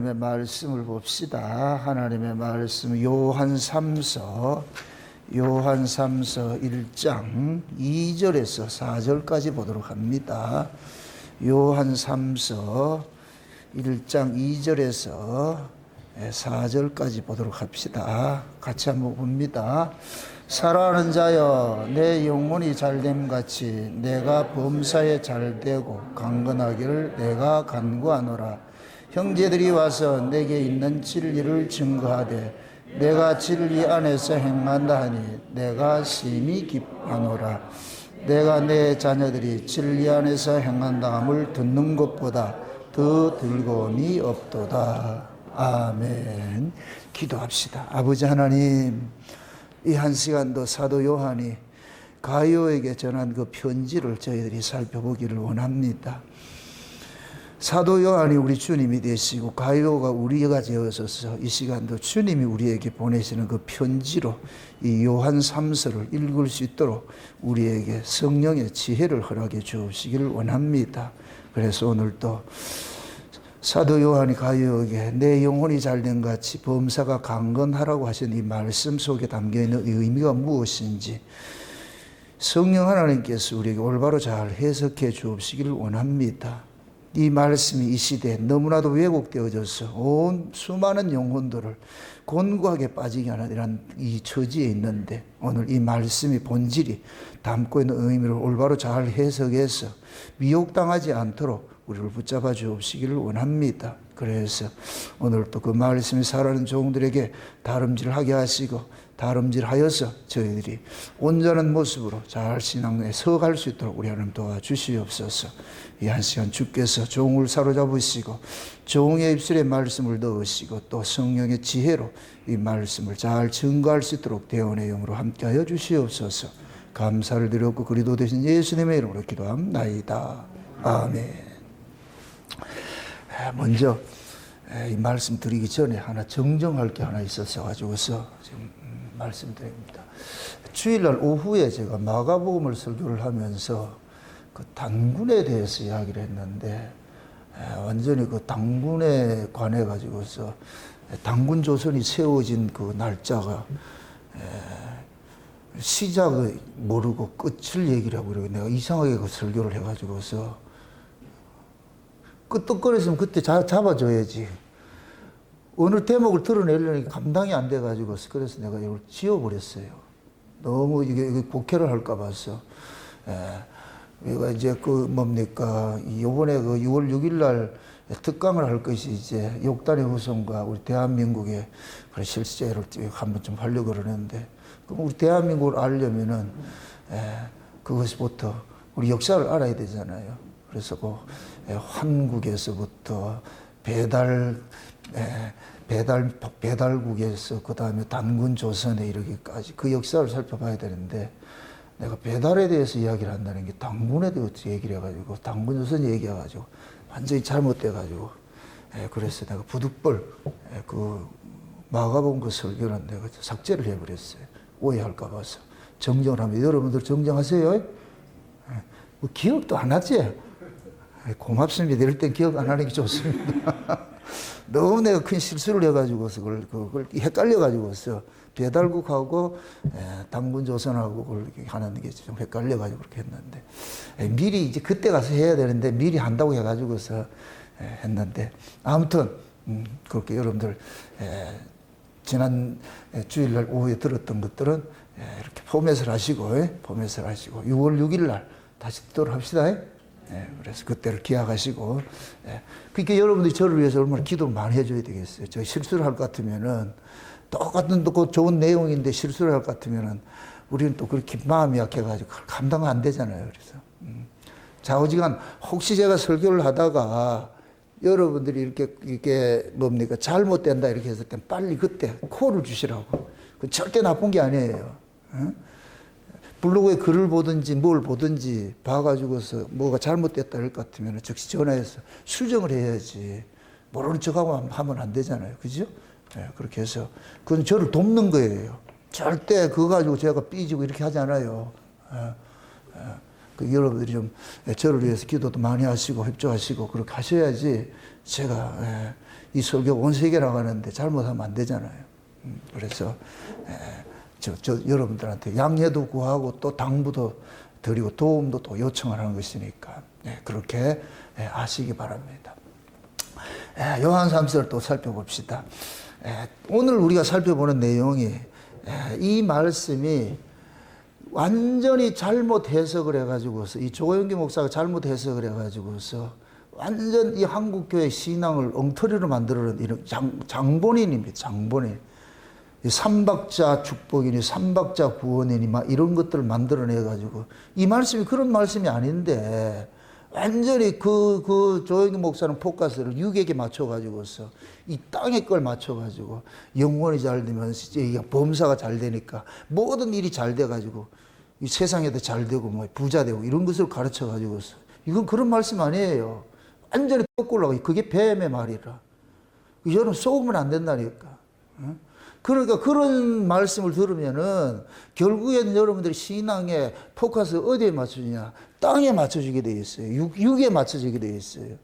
하나님의 말씀을 봅시다. 하나님의 말씀 요한 3서 1장 2절에서 4절까지 보도록 합니다. 요한 3서 1장 2절에서 4절까지 보도록 합시다. 같이 한번 봅니다. 사랑하는 자여, 내 영혼이 잘됨같이 내가 범사에 잘되고 강건하기를 내가 간구하노라. 형제들이 와서 내게 있는 진리를 증거하되 내가 진리 안에서 행한다 하니 내가 심히 기뻐하노라. 내가 내 자녀들이 진리 안에서 행한다 함을 듣는 것보다 더 즐거움이 없도다. 아멘. 기도합시다. 아버지 하나님, 이 한 시간도 사도 요한이 가이오에게 전한 그 편지를 저희들이 살펴보기를 원합니다. 사도 요한이 우리 주님이 되시고 가이오가 우리가 되어서서 이 시간도 주님이 우리에게 보내시는 그 편지로 이 요한 3서를 읽을 수 있도록 우리에게 성령의 지혜를 허락해 주시기를 원합니다. 그래서 오늘도 사도 요한이 가이오에게 내 영혼이 잘된 같이 범사가 강건하라고 하신 이 말씀 속에 담겨있는 의미가 무엇인지 성령 하나님께서 우리에게 올바로 잘 해석해 주시기를 원합니다. 이 말씀이 이 시대에 너무나도 왜곡되어져서 온 수많은 영혼들을 곤고하게 빠지게 하는 이런 이 처지에 있는데 오늘 이 말씀이 본질이 담고 있는 의미를 올바로 잘 해석해서 미혹당하지 않도록 우리를 붙잡아 주시기를 원합니다. 그래서 오늘 또 그 말씀이 살아있는 종들에게 다름질하게 하시고 다름질하여서 저희들이 온전한 모습으로 잘 신앙에 서갈 수 있도록 우리 하나님 도와주시옵소서. 이 한 시간 주께서 종을 사로잡으시고 종의 입술에 말씀을 넣으시고 또 성령의 지혜로 이 말씀을 잘 증거할 수 있도록 대원의 영으로 함께하여 주시옵소서. 감사를 드렸고 그리도 되신 예수님의 이름으로 기도합나이다. 아멘. 먼저 이 말씀 드리기 전에 하나 정정할 게 하나 있어서 가지고서 지금 말씀드립니다. 주일날 오후에 제가 마가복음을 설교를 하면서 그 단군에 대해서 이야기를 했는데 완전히 그 단군에 관해 가지고서 단군 조선이 세워진 그 날짜가 시작을 모르고 끝을 얘기를 하고 그러고 내가 이상하게 그 설교를 해가지고서 끄떡거렸으면 그때 잡아줘야지. 어느 대목을 드러내려니 감당이 안 돼가지고 그래서 내가 이걸 지워버렸어요. 너무 이게 곡해를 할까 봐서. 우리가 이제 그 뭡니까 이번에 그 6월 6일 날 특강을 할 것이 이제 욕단의 후손과 우리 대한민국의 그런 실제를 한번 좀 하려고 그러는데 그럼 우리 대한민국을 알려면은 그것부터 우리 역사를 알아야 되잖아요. 그래서 그 한국에서부터 배달국에서 그 다음에 단군 조선에 이르기까지 그 역사를 살펴봐야 되는데 내가 배달에 대해서 이야기를 한다는 게 단군에 대해서 얘기를 해가지고 단군 조선 얘기해가지고 완전히 잘못돼가지고 그래서 내가 부득불 그 마가복음 그 설교는 내가 삭제를 해버렸어요. 오해할까 봐서 정정을 하면 여러분들 정정하세요. 뭐 기억도 안 하지? 고맙습니다. 이럴 땐 기억 안 하는 게 좋습니다. 너무 내가 큰 실수를 해가지고서 그걸 헷갈려가지고서 배달국하고 단군 조선하고 그걸 하는 게 좀 헷갈려가지고 그렇게 했는데 미리 이제 그때 가서 해야 되는데 미리 한다고 해가지고서 했는데 아무튼 그렇게 여러분들 지난 주일날 오후에 들었던 것들은 이렇게 포맷을 하시고 6월 6일 날 다시 듣도록 합시다. 그래서 그때를 기약하시고 그러니까 여러분들이 저를 위해서 얼마나 기도를 많이 해줘야 되겠어요. 저 실수를 할 것 같으면은 똑같은 또 좋은 내용인데 실수를 할 것 같으면은 우리는 또 그렇게 마음이 약해가지고 감당 안 되잖아요. 그래서 좌우지간 혹시 제가 설교를 하다가 여러분들이 이렇게 뭡니까 잘못된다 이렇게 했을 땐 빨리 그때 콜을 주시라고. 그 절대 나쁜 게 아니에요. 블로그에 글을 보든지 뭘 보든지 봐가지고서 뭐가 잘못됐다 할 것 같으면 즉시 전화해서 수정을 해야지. 모르는 척하고 하면 안 되잖아요. 그죠? 그렇게 해서 그건 저를 돕는 거예요. 절대 그거 가지고 제가 삐지고 이렇게 하지 않아요. 그 여러분들이 좀 저를 위해서 기도도 많이 하시고 협조하시고 그렇게 하셔야지 제가 이 설교 온 세계 나가는데 잘못하면 안 되잖아요. 그래서 여러분들한테 양해도 구하고 또 당부도 드리고 도움도 또 요청을 하는 것이니까 그렇게 하시기 바랍니다. 요한 3서를 또 살펴봅시다. 오늘 우리가 살펴보는 내용이 이 말씀이 완전히 잘못 해석을 해가지고서 이 조영기 목사가 잘못 해석을 해가지고서 완전 이 한국교회 신앙을 엉터리로 만들어놓은 이런 장본인입니다. 장본인. 삼박자 축복이니 삼박자 구원이니 막 이런 것들을 만들어내가지고 이 말씀이 그런 말씀이 아닌데 완전히 그 조영기 목사는 포커스를 육에게 맞춰가지고서 이 땅의 걸 맞춰가지고 영혼이 잘 되면 이게 범사가 잘 되니까 모든 일이 잘 돼가지고 이 세상에도 잘 되고 뭐 부자 되고 이런 것을 가르쳐가지고서 이건 그런 말씀 아니에요. 완전히 거꾸로 그게 뱀의 말이라. 여러분 속으면 안 된다니까. 그러니까 그런 말씀을 들으면은 결국에는 여러분들이 신앙의 포커스 어디에 맞춰주냐? 땅에 맞춰지게 돼 있어요. 육에 맞춰지게 돼 있어요.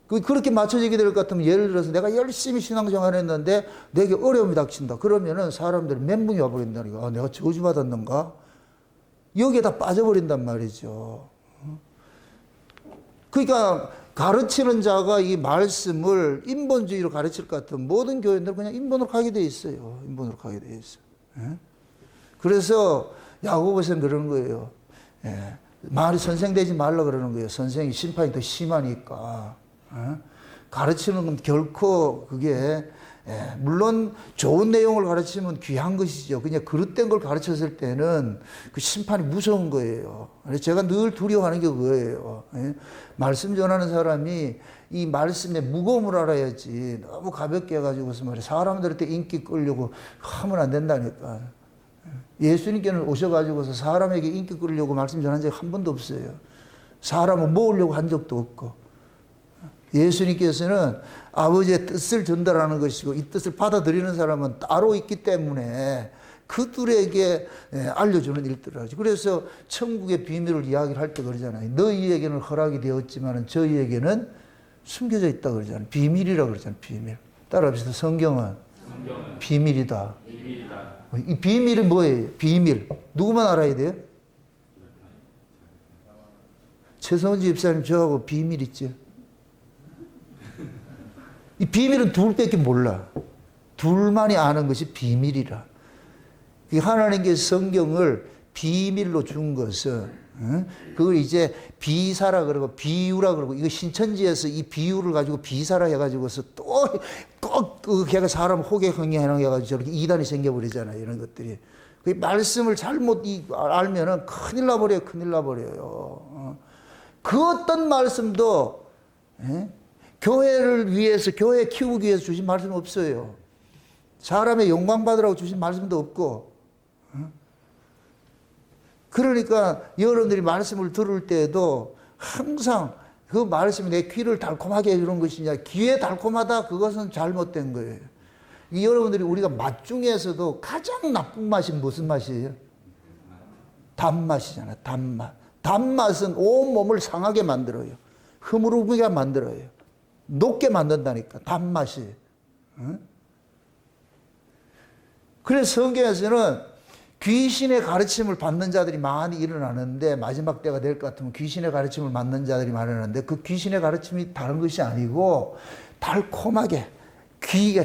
그렇게 맞춰지게 될 것 같으면 예를 들어서 내가 열심히 신앙생활 했는데 내게 어려움이 닥친다. 그러면은 사람들이 멘붕이 와버린다니까. 내가 저주받았는가? 여기에 다 빠져버린단 말이죠. 그러니까 가르치는 자가 이 말씀을 인본주의로 가르칠 것 같은 모든 교인들은 그냥 인본으로 가게 돼 있어요. 인본으로 가게 돼 있어요. 그래서 야고보서는 그러는 거예요. 말이 선생 되지 말라 그러는 거예요. 선생이 심판이 더 심하니까. 가르치는 건 결코 그게 물론 좋은 내용을 가르치면 귀한 것이죠. 그냥 그릇된 걸 가르쳤을 때는 그 심판이 무서운 거예요. 그래서 제가 늘 두려워하는 게 그거예요. 말씀 전하는 사람이 이 말씀의 무거움을 알아야지 너무 가볍게 해가지고서 말이야 사람들한테 인기 끌려고 하면 안 된다니까. 예수님께는 오셔가지고서 사람에게 인기 끌려고 말씀 전한 적이 한 번도 없어요. 사람을 모으려고 한 적도 없고. 예수님께서는 아버지의 뜻을 전달하는 것이고 이 뜻을 받아들이는 사람은 따로 있기 때문에 그들에게 알려주는 일들을 하죠. 그래서 천국의 비밀을 이야기를 할 때 그러잖아요. 너희에게는 허락이 되었지만 저희에게는 숨겨져 있다 그러잖아요. 비밀이라 그러잖아요. 비밀. 따라합시다. 성경은 비밀이다. 이 비밀이 뭐예요? 비밀. 누구만 알아야 돼요? 최성원 집사님 저하고 비밀 있죠? 이 비밀은 둘밖에 몰라. 둘만이 아는 것이 비밀이라. 하나님께서 성경을 비밀로 준 것은 그걸 이제 비사라 그러고 비유라 그러고 이거 신천지에서 이 비유를 가지고 비사라 해가지고서 또 걔가 사람 호객행위 해가지고 저렇게 이단이 생겨버리잖아요. 이런 것들이. 그 말씀을 잘못 알면은 큰일 나버려요. 큰일 나버려요. 그 어떤 말씀도 교회를 위해서, 교회 키우기 위해서 주신 말씀 없어요. 사람의 영광 받으라고 주신 말씀도 없고. 그러니까 여러분들이 말씀을 들을 때에도 항상 그 말씀이 내 귀를 달콤하게 해주는 것이냐, 귀에 달콤하다, 그것은 잘못된 거예요. 여러분들이 우리가 맛 중에서도 가장 나쁜 맛이 무슨 맛이에요? 단맛이잖아요. 단맛. 단맛은 온 몸을 상하게 만들어요. 흐물흐물하게 만들어요. 녹게 만든다니까. 단맛이. 그래서 성경에서는 귀신의 가르침을 받는 자들이 많이 일어나는데 마지막 때가 될 것 같으면 귀신의 가르침을 받는 자들이 많이 일어나는데 그 귀신의 가르침이 다른 것이 아니고 달콤하게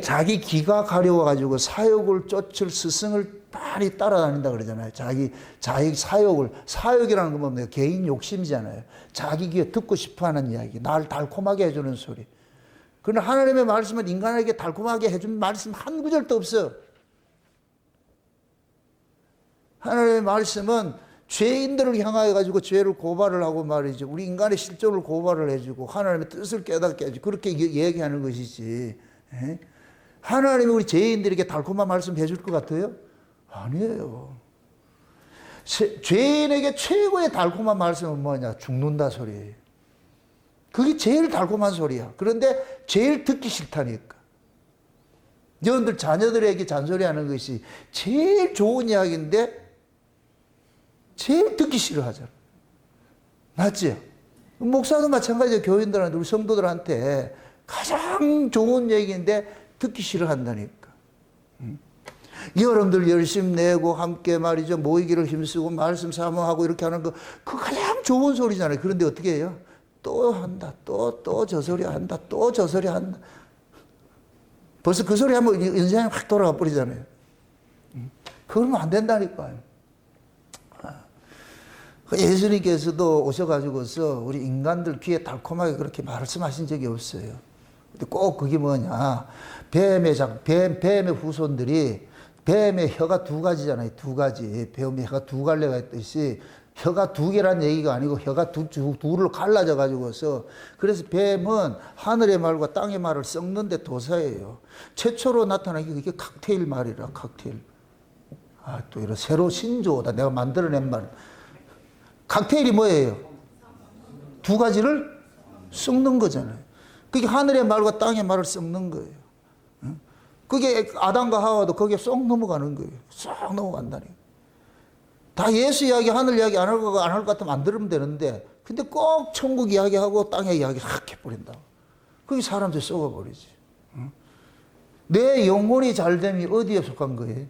자기 귀가 가려워가지고 사욕을 쫓을 스승을 많이 따라다닌다 그러잖아요. 자기 사욕이라는 건 뭡니까? 개인 욕심이잖아요. 자기 귀에 듣고 싶어 하는 이야기. 날 달콤하게 해주는 소리. 그러나 하나님의 말씀은 인간에게 달콤하게 해준 말씀 한 구절도 없어요. 하나님의 말씀은 죄인들을 향하여 가지고 죄를 고발을 하고 말이죠. 우리 인간의 실존을 고발을 해주고 하나님의 뜻을 깨닫게 해주고 그렇게 얘기하는 것이지. 하나님이 우리 죄인들에게 달콤한 말씀 해줄 것 같아요? 아니에요. 죄인에게 최고의 달콤한 말씀은 뭐냐? 죽는다 소리예요. 그게 제일 달콤한 소리야. 그런데 제일 듣기 싫다니까. 여러분들 자녀들에게 잔소리하는 것이 제일 좋은 이야기인데 제일 듣기 싫어하잖아. 맞지? 목사도 마찬가지예요. 교인들한테, 우리 성도들한테 가장 좋은 얘기인데 듣기 싫어한다니까. 여러분들 열심 내고 함께 말이죠. 모이기를 힘쓰고 말씀 사모하고 이렇게 하는 거, 그 가장 좋은 소리잖아요. 그런데 어떻게 해요? 또 한다. 또 저 소리 한다. 또 저 소리 한다. 벌써 그 소리 하면 인생이 확 돌아가 버리잖아요. 그러면 안 된다니까요. 예수님께서도 오셔가지고서 우리 인간들 귀에 달콤하게 그렇게 말씀하신 적이 없어요. 근데 꼭 그게 뭐냐. 뱀의 후손들이, 뱀의 혀가 두 가지잖아요. 두 가지. 뱀의 혀가 두 갈래가 있듯이 혀가 두 개란 얘기가 아니고 혀가 둘로 갈라져 가지고서, 그래서 뱀은 하늘의 말과 땅의 말을 섞는데 도사예요. 최초로 나타난 게 그게 칵테일 말이라, 칵테일. 또 이런 새로 신조어다. 내가 만들어낸 말. 칵테일이 뭐예요? 두 가지를 섞는 거잖아요. 그게 하늘의 말과 땅의 말을 섞는 거예요. 그게 아담과 하와도 거기에 쏙 넘어가는 거예요. 쏙 넘어간다니. 다 예수 이야기, 하늘 이야기 안 할 것 같으면 안 들으면 되는데, 근데 꼭 천국 이야기하고 땅의 이야기 확 해버린다. 그게 사람들 썩어버리지. 내 영혼이 잘됨이 어디에 속한 거예요?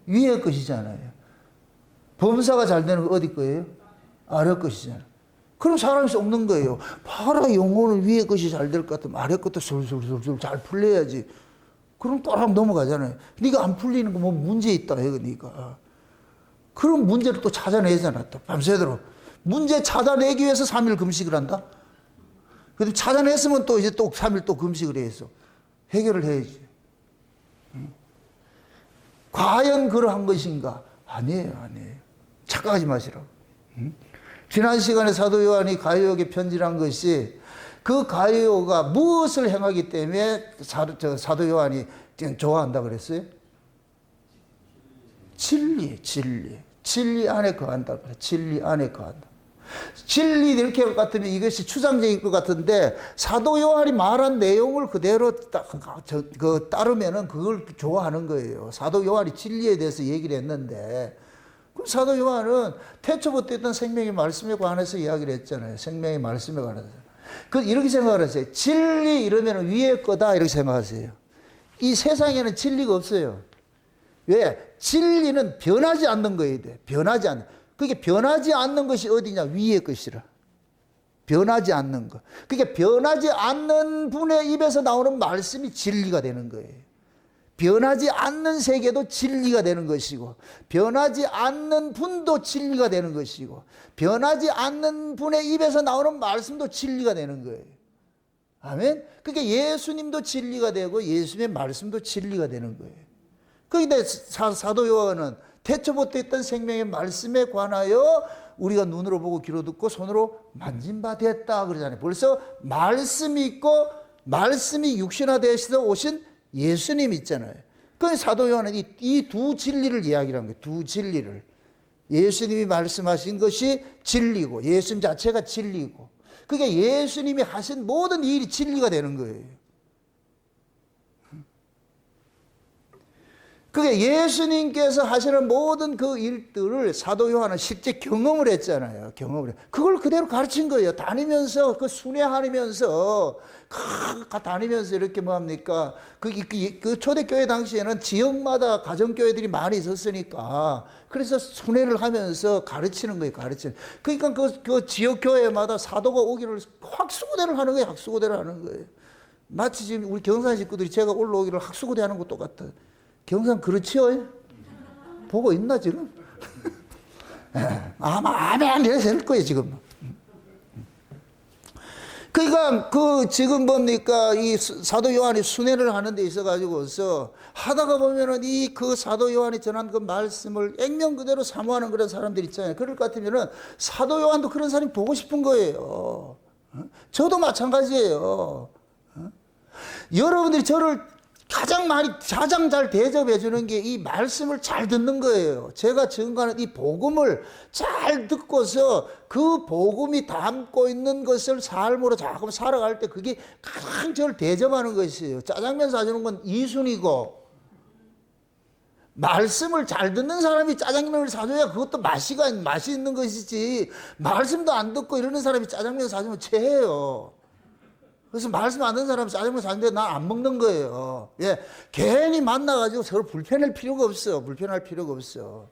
위의 것이잖아요. 범사가 잘 되는 거 어디 거예요? 아래 것이잖아요. 그럼 사람이 썩는 거예요. 봐라, 영혼은 위의 것이 잘 될 것 같으면 아래 것도 술술술술 잘 풀려야지. 그럼 또락 넘어가잖아요. 네가 안 풀리는 거 뭐 문제 있다 해요, 네가. 그럼 문제를 또 찾아내잖아. 또 밤새도록. 문제 찾아내기 위해서 3일 금식을 한다? 근데 찾아냈으면 또 이제 또 3일 또 금식을 해서 해결을 해야지. 과연 그러한 것인가? 아니에요, 아니에요. 착각하지 마시라고. 지난 시간에 사도 요한이 가이오에게 편지를 한 것이, 그 가이오가 무엇을 행하기 때문에 사도 요한이 좋아한다 그랬어요? 진리 안에 거한다. 진리 안에 거한다. 진리 이렇게 할 것 같으면 이것이 추상적일 것 같은데, 사도 요한이 말한 내용을 그대로 따르면은 그걸 좋아하는 거예요. 사도 요한이 진리에 대해서 얘기를 했는데, 그럼 사도 요한은 태초부터 있던 생명의 말씀에 관해서 이야기를 했잖아요. 생명의 말씀에 관해서. 이렇게 생각을 하세요. 진리 이러면 위에 거다 이렇게 생각하세요. 이 세상에는 진리가 없어요. 왜? 진리는 변하지 않는 거여야 돼. 변하지 않는. 그게 변하지 않는 것이 어디냐? 위의 것이라. 변하지 않는 것. 그게 변하지 않는 분의 입에서 나오는 말씀이 진리가 되는 거예요. 변하지 않는 세계도 진리가 되는 것이고, 변하지 않는 분도 진리가 되는 것이고, 변하지 않는 분의 입에서 나오는 말씀도 진리가 되는 거예요. 아멘? 그게 예수님도 진리가 되고 예수님의 말씀도 진리가 되는 거예요. 그런데 사도 요한은 태초부터 있던 생명의 말씀에 관하여 우리가 눈으로 보고 귀로 듣고 손으로 만진 바 됐다 그러잖아요. 벌써 말씀이 있고 말씀이 육신화되어서 오신 예수님 있잖아요. 그 사도 요한은 이 두 진리를 이야기를 한 거예요. 두 진리를. 예수님이 말씀하신 것이 진리고 예수님 자체가 진리고, 그게 예수님이 하신 모든 일이 진리가 되는 거예요. 그게 예수님께서 하시는 모든 그 일들을 사도 요한은 실제 경험을 했잖아요. 경험을. 그걸 그대로 가르친 거예요. 다니면서, 그 순회하면서, 다니면서 이렇게 뭐합니까? 그 초대교회 당시에는 지역마다 가정교회들이 많이 있었으니까, 그래서 순회를 하면서 가르치는 거예요, 가르치는. 그러니까 그 지역교회마다 사도가 오기를 학수고대를 하는 거예요, 학수고대를 하는 거예요. 마치 지금 우리 경산 식구들이 제가 올라오기를 학수고대 하는 것 똑같아요. 경산 그렇지요? 보고 있나 지금? 아마 아멘 이래서 할 거예요 지금. 그러니까 지금 뭡니까, 이 사도 요한이 순회를 하는 데 있어 가지고서 하다가 보면은 그 사도 요한이 전한 그 말씀을 액면 그대로 사모하는 그런 사람들 있잖아요. 그럴 것 같으면은 사도 요한도 그런 사람이 보고 싶은 거예요. 저도 마찬가지예요. 여러분들이 저를 가장 잘 대접해 주는 게 이 말씀을 잘 듣는 거예요. 제가 증거하는 이 복음을 잘 듣고서 그 복음이 담고 있는 것을 삶으로 자꾸 살아갈 때 그게 가장 저를 대접하는 것이에요. 짜장면 사주는 건 이순이고, 말씀을 잘 듣는 사람이 짜장면을 사줘야 그것도 맛이 있는 것이지, 말씀도 안 듣고 이러는 사람이 짜장면 사주면 체해요. 그래서 말씀 안 듣는 사람은 짜장면 사는데 난 안 먹는 거예요. 예, 괜히 만나가지고 서로 불편할 필요가 없어. 불편할 필요가 없어.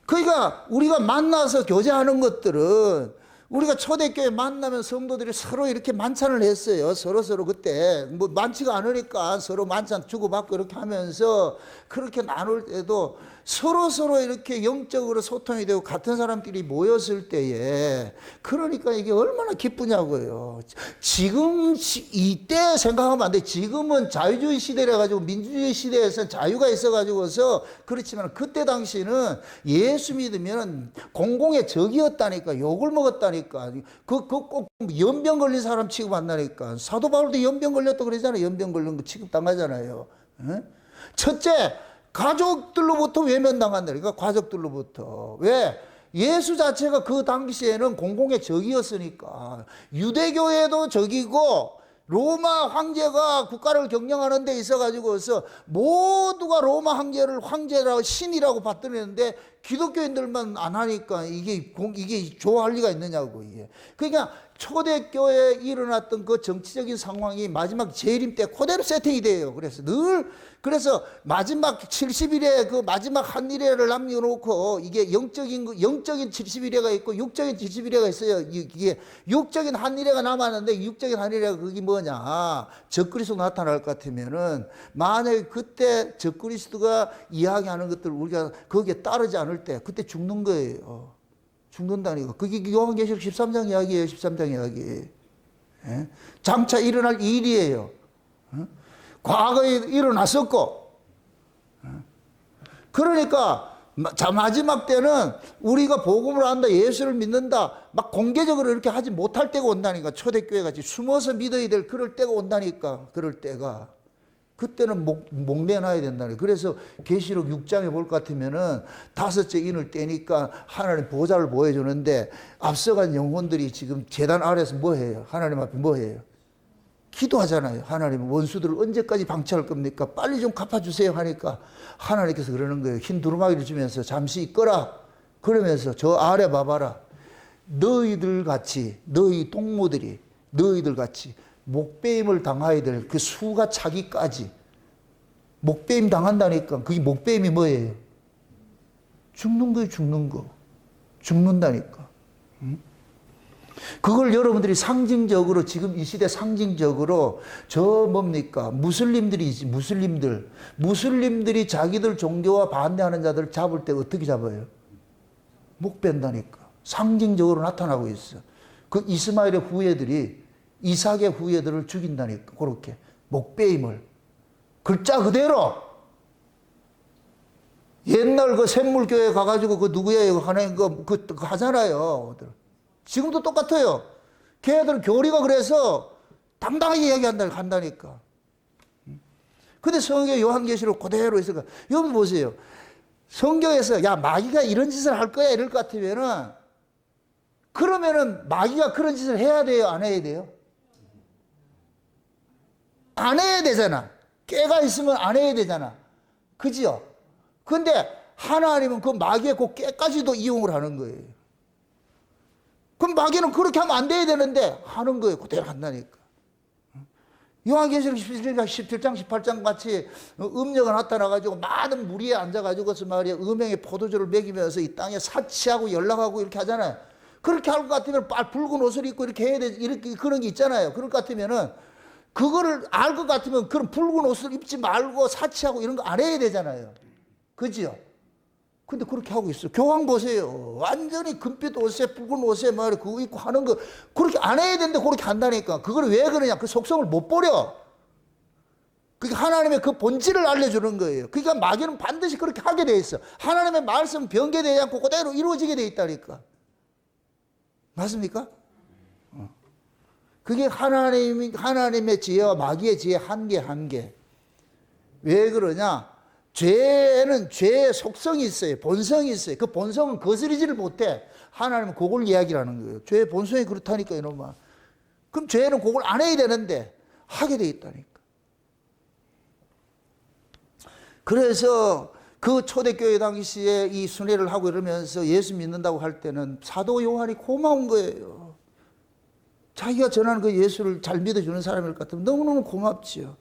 그러니까 우리가 만나서 교제하는 것들은 우리가 초대교회 만나면 성도들이 서로 이렇게 만찬을 했어요. 서로 그때 뭐 많지가 않으니까 서로 만찬 주고받고 이렇게 하면서 그렇게 나눌 때도 서로 이렇게 영적으로 소통이 되고 같은 사람들이 모였을 때에 그러니까 이게 얼마나 기쁘냐고요. 지금 이때 생각하면 안 돼. 지금은 자유주의 시대라 가지고 민주주의 시대에서 자유가 있어 가지고서 그렇지만 그때 당시는 예수 믿으면 공공의 적이었다니까. 욕을 먹었다니까. 꼭 연병 걸린 사람 취급한다니까. 사도 바울도 연병 걸렸다고 그러잖아요. 연병 걸린 거 취급당하잖아요. 첫째, 가족들로부터 외면당한다니까. 가족들로부터. 왜? 예수 자체가 그 당시에는 공공의 적이었으니까. 유대교회도 적이고 로마 황제가 국가를 경영하는 데 있어가지고서 모두가 로마 황제라고 신이라고 받들었는데 기독교인들만 안 하니까 이게 좋아할 리가 있느냐고. 이게. 그러니까 초대교회에 일어났던 그 정치적인 상황이 마지막 재림 때 그대로 세팅이 돼요. 그래서 마지막 70일에 그 마지막 한 일회를 남겨놓고 이게 영적인 70일회가 있고 육적인 70일회가 있어요. 이게 육적인 한 일회가 남았는데 육적인 한 일회가 그게 뭐냐. 적그리스도 나타날 것 같으면은 만약에 그때 적그리스도가 이야기하는 것들 우리가 거기에 따르지 않을 때 그때 죽는 거예요. 죽는다니까. 그게 요한계시록 13장 이야기예요. 13장 이야기. 예? 장차 일어날 일이에요. 과거에 일어났었고. 그러니까 마지막 때는 우리가 복음을 안다, 예수를 믿는다, 막 공개적으로 이렇게 하지 못할 때가 온다니까. 초대교회 같이 숨어서 믿어야 될 그럴 때가 온다니까. 그럴 때가. 그때는 목내놔야 된다니. 그래서 계시록 6장에 볼 것 같으면은 5째 인을 떼니까 하나님 보좌를 보여주는데 앞서간 영혼들이 지금 제단 아래에서 뭐 해요? 하나님 앞에 뭐 해요? 기도하잖아요. 하나님 원수들을 언제까지 방치할 겁니까? 빨리 좀 갚아주세요 하니까 하나님께서 그러는 거예요. 흰 두루마기를 주면서 잠시 있거라. 그러면서 저 아래 봐봐라. 너희들 같이 너희 동무들이 너희들 같이 목배임을 당해야 될 그 수가 차기까지 목배임 당한다니까. 그게 목배임이 뭐예요? 죽는 거예요. 죽는 거. 죽는다니까. 그걸 여러분들이 상징적으로 지금 이 시대 상징적으로 저 뭡니까? 무슬림들이지. 무슬림들이 자기들 종교와 반대하는 자들을 잡을 때 어떻게 잡아요? 목 뺀다니까. 상징적으로 나타나고 있어. 그 이스마엘의 후예들이 이삭의 후예들을 죽인다니까. 그렇게 목베임을 글자 그대로. 옛날 그 샘물교회 가가지고 그 누구예요? 하나님 그 하잖아요. 지금도 똑같아요. 걔네들은 교리가 그래서 당당하게 이야기한다니까. 근데 성경에 요한계시록 그대로 있으니까 여러분 보세요. 성경에서 야 마귀가 이런 짓을 할 거야 이럴 것 같으면은 그러면은 마귀가 그런 짓을 해야 돼요? 안 해야 돼요? 안 해야 되잖아. 깨가 있으면 안 해야 되잖아. 그지요? 근데 하나님은 그 마귀의 그 깨까지도 이용을 하는 거예요. 그럼 마귀는 그렇게 하면 안 돼야 되는데 하는 거예요. 그대로 한다니까. 요한계시록 17장 18장 같이 음녀가 나타나가지고 많은 무리에 앉아가지고서 말이야 음행의 포도주를 먹이면서 이 땅에 사치하고 연락하고 이렇게 하잖아요. 그렇게 할 것 같으면 붉은 옷을 입고 이렇게 해야 돼. 이렇게 그런 게 있잖아요. 그럴 것 같으면은 그거를 알 것 같으면 그런 붉은 옷을 입지 말고 사치하고 이런 거 안 해야 되잖아요. 그지요? 근데 그렇게 하고 있어. 교황 보세요. 완전히 금빛 옷에 붉은 옷에 말이야 그거 입고 하는 거 그렇게 안 해야 되는데 그렇게 한다니까. 그걸 왜 그러냐? 그 속성을 못 버려. 그게 하나님의 그 본질을 알려주는 거예요. 그러니까 마귀는 반드시 그렇게 하게 돼 있어. 하나님의 말씀 변개되지 않고 그대로 이루어지게 돼 있다니까. 맞습니까? 그게 하나님의 지혜와 마귀의 지혜 한계. 왜 그러냐? 죄는 죄의 속성이 있어요. 본성이 있어요. 그 본성은 거스리지를 못해. 하나님은 그걸 이야기하는 거예요. 죄의 본성이 그렇다니까 이놈아. 그럼 죄는 그걸 안 해야 되는데 하게 돼 있다니까. 그래서 그 초대교회 당시에 이 순회를 하고 이러면서 예수 믿는다고 할 때는 사도 요한이 고마운 거예요. 자기가 전하는 그 예수를 잘 믿어주는 사람일 것 같으면 너무너무 고맙지요.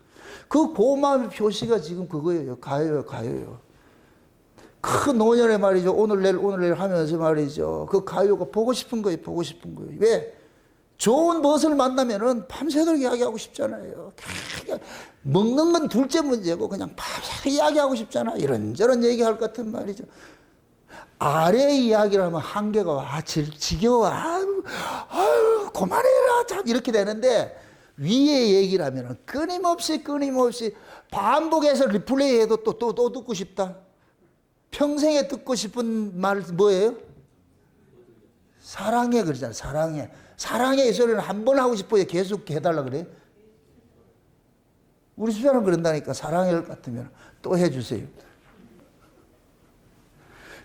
그 고마움의 표시가 지금 그거예요. 가요요. 그 노년에 말이죠. 오늘 내일 하면서 말이죠. 그 가요가 보고 싶은 거예요. 왜? 좋은 멋을 만나면은 밤새도록 이야기하고 싶잖아요. 먹는 건 둘째 문제고 그냥 밤새 이야기하고 싶잖아. 이런저런 얘기할 것 같은 말이죠. 아래 이야기를 하면 한계가 와, 지겨워. 아유, 그만해라. 이렇게 되는데 위에 얘기를 하면 끊임없이 반복해서 리플레이 해도 또 듣고 싶다. 평생에 듣고 싶은 말 뭐예요? 사랑해 그러잖아요. 사랑해 이 소리는 한 번 하고 싶어요. 계속 해달라 그래. 우리 수자는 그런다니까. 사랑해 것 같으면 또 해주세요.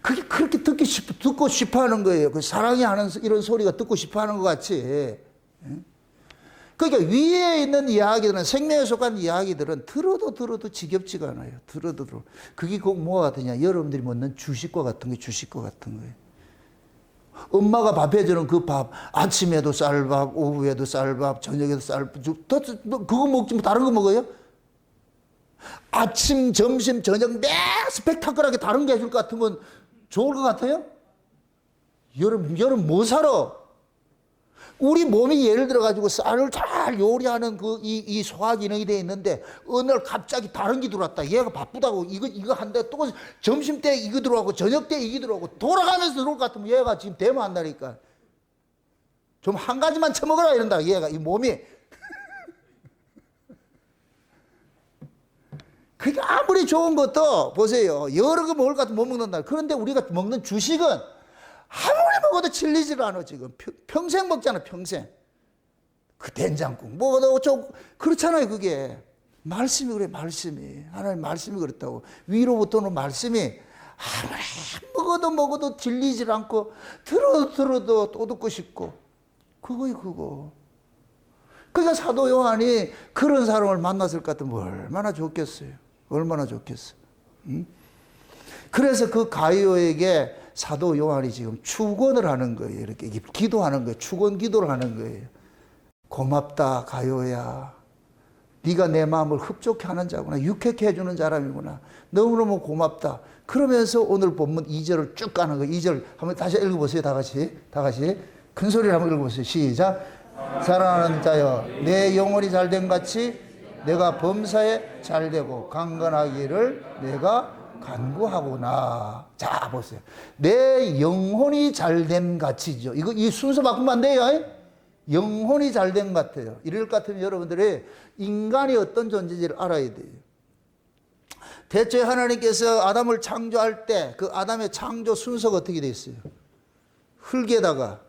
그게 그렇게 듣고 싶어 하는 거예요. 그 사랑해 하는 이런 소리가 듣고 싶어 하는 것 같이. 그러니까 위에 있는 이야기들은 생명에 속한 이야기들은 들어도 지겹지가 않아요. 들어도. 그게 꼭 뭐가 같으냐. 여러분들이 먹는 주식과 같은 거예요. 엄마가 밥 해주는 그 밥, 아침에도 쌀밥, 오후에도 쌀밥, 저녁에도 쌀밥, 그거 먹지 뭐 다른 거 먹어요? 아침, 점심, 저녁 매 스펙타클하게 다른 게 해줄 것 같으면 좋을 것 같아요? 여러분 뭐 살아? 우리 몸이 예를 들어가지고 쌀을 잘 요리하는 이 소화 기능이 돼 있는데 어느 날 갑자기 다른 게 들어왔다. 얘가 바쁘다고 이거 한다. 또 점심 때 이거 들어오고 저녁 때 이게 들어오고 돌아가면서 들어올 것 같으면 얘가 지금 대모 한다니까. 좀 한 가지만 처먹어라 이런다. 얘가 이 몸이. 그게 아무리 좋은 것도 보세요. 여러 거 먹을 것 같으면 못 먹는다. 그런데 우리가 먹는 주식은 아무리 먹어도 질리질 않아 지금. 평생 먹잖아 평생. 그 된장국 먹어도 좀 그렇잖아요 그게. 말씀이 그래 말씀이. 하나님 말씀이 그렇다고. 위로부터는 말씀이 아무리 먹어도 질리질 않고 들어도 또 듣고 싶고. 그거요 그거. 그러니까 사도 요한이 그런 사람을 만났을 것 같으면 얼마나 좋겠어요. 응? 그래서 그 가이오에게 사도 요한이 지금 축원을 하는 거예요. 이렇게 기도하는 거예요. 축원 기도를 하는 거예요. 고맙다 가이오야. 네가 내 마음을 흡족해 하는 자구나. 유쾌케 해주는 사람이구나. 너무너무 고맙다. 그러면서 오늘 본문 2절을 쭉 가는 거예요. 2절 한번 다시 읽어보세요. 다 같이 큰 소리로 한번 읽어보세요. 시작. 사랑하는 자여 내 영혼이 잘된 같이 내가 범사에 잘되고 강건하기를 내가 간구하구나. 자 보세요. 내 영혼이 잘된 같이죠. 이 순서 바꾸면 안 돼요. 영혼이 잘된 것 같아요. 이럴 것 같으면 여러분들이 인간이 어떤 존재인지를 알아야 돼요. 대체 하나님께서 아담을 창조할 때 그 아담의 창조 순서가 어떻게 되어 있어요? 흙에다가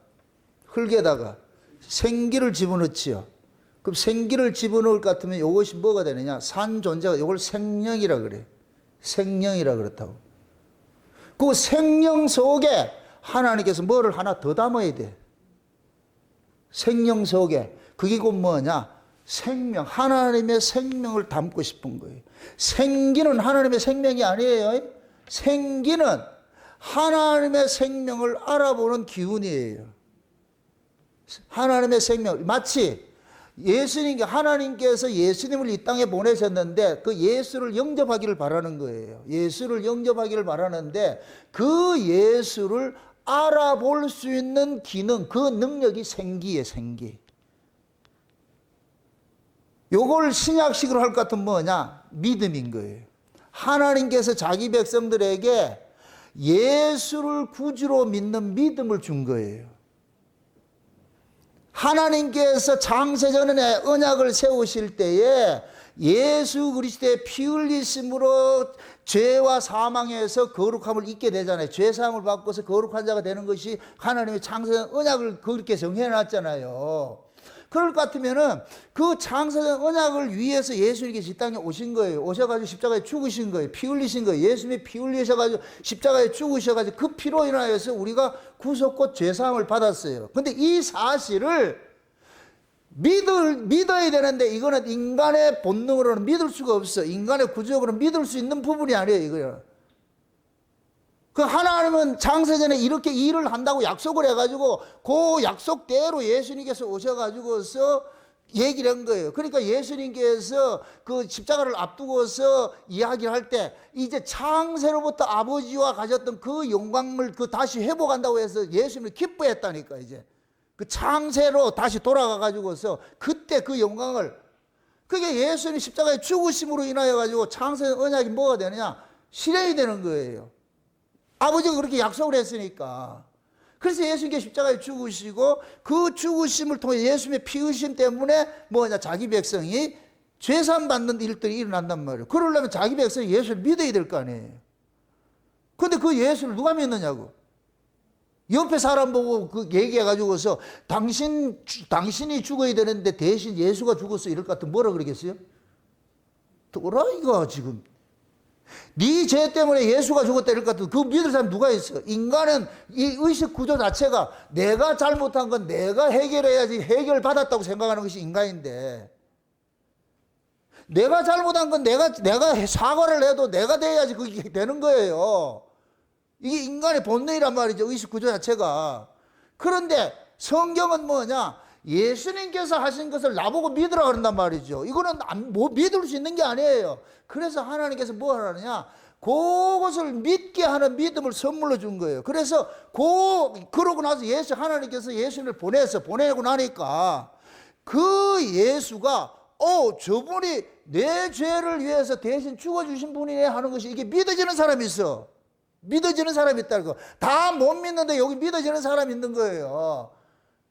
생기를 집어넣지요. 그럼 생기를 집어넣을 것 같으면 이것이 뭐가 되느냐? 산 존재가 이걸 생명이라 그래. 생명이라 그렇다고. 그 생명 속에 하나님께서 뭐를 하나 더 담아야 돼. 생명 속에. 그게 곧 뭐냐? 생명. 하나님의 생명을 담고 싶은 거예요. 생기는 하나님의 생명이 아니에요. 생기는 하나님의 생명을 알아보는 기운이에요. 하나님의 생명. 마치 하나님께서 예수님을 이 땅에 보내셨는데 그 예수를 영접하기를 바라는 거예요. 예수를 영접하기를 바라는데 그 예수를 알아볼 수 있는 기능, 그 능력이 생기예요, 생기. 요걸 신약식으로 할 것 같으면 뭐냐? 믿음인 거예요. 하나님께서 자기 백성들에게 예수를 구주로 믿는 믿음을 준 거예요. 하나님께서 창세전에 언약을 세우실 때에 예수 그리스도의 피 흘리심으로 죄와 사망에서 거룩함을 잊게 되잖아요. 죄사함을 받고서 거룩한 자가 되는 것이 하나님의 창세전 언약을 그렇게 정해놨잖아요. 그럴 것 같으면은 그 창세전 언약을 위해서 예수님께서 이 땅에 오신 거예요. 오셔가지고 십자가에 죽으신 거예요. 피 흘리신 거예요. 예수님이 피 흘리셔가지고 십자가에 죽으셔가지고 그 피로 인하여서 우리가 구속과 죄사함을 받았어요. 근데 이 사실을 믿어야 되는데 이거는 인간의 본능으로는 믿을 수가 없어. 인간의 구조적으로 믿을 수 있는 부분이 아니에요, 이거요. 그 하나님은 창세전에 이렇게 일을 한다고 약속을 해가지고 그 약속대로 예수님께서 오셔가지고서 얘기를 한 거예요. 그러니까 예수님께서 그 십자가를 앞두고서 이야기를 할 때 이제 창세로부터 아버지와 가졌던 그 영광을 그 다시 회복한다고 해서 예수님을 기뻐했다니까. 이제 그 창세로 다시 돌아가가지고서 그때 그 영광을, 그게 예수님 십자가의 죽으심으로 인하여 가지고 창세 언약이 뭐가 되느냐? 실현이 되는 거예요. 아버지가 그렇게 약속을 했으니까. 그래서 예수님께 십자가에 죽으시고 그 죽으심을 통해 예수님의 피 흘리심 때문에 뭐냐? 자기 백성이 죄산 받는 일들이 일어난단 말이에요. 그러려면 자기 백성이 예수를 믿어야 될 거 아니에요. 근데 그 예수를 누가 믿느냐고. 옆에 사람 보고 그 얘기해가지고서 당신이 죽어야 되는데 대신 예수가 죽었어 이럴 것 같으면 뭐라 그러겠어요? 또라이가 지금. 네 죄 때문에 예수가 죽었다 이럴 것 같으면 그 믿을 사람 누가 있어? 인간은 이 의식 구조 자체가 내가 잘못한 건 내가 해결해야지 해결받았다고 생각하는 것이 인간인데, 내가 잘못한 건 내가 사과를 해도 내가 돼야지 그게 되는 거예요. 이게 인간의 본능이란 말이죠. 의식 구조 자체가. 그런데 성경은 뭐냐? 예수님께서 하신 것을 나보고 믿으라 그런단 말이죠. 이거는 뭐 믿을 수 있는 게 아니에요. 그래서 하나님께서 뭐 하느냐? 그것을 믿게 하는 믿음을 선물로 준 거예요. 그래서 그러고 나서 하나님께서 예수님을 보내고 나니까 그 예수가 저분이 내 죄를 위해서 대신 죽어주신 분이네 하는 것이 이게 믿어지는 사람이 있어. 믿어지는 사람이 있다는 거. 다 못 믿는데 여기 믿어지는 사람이 있는 거예요.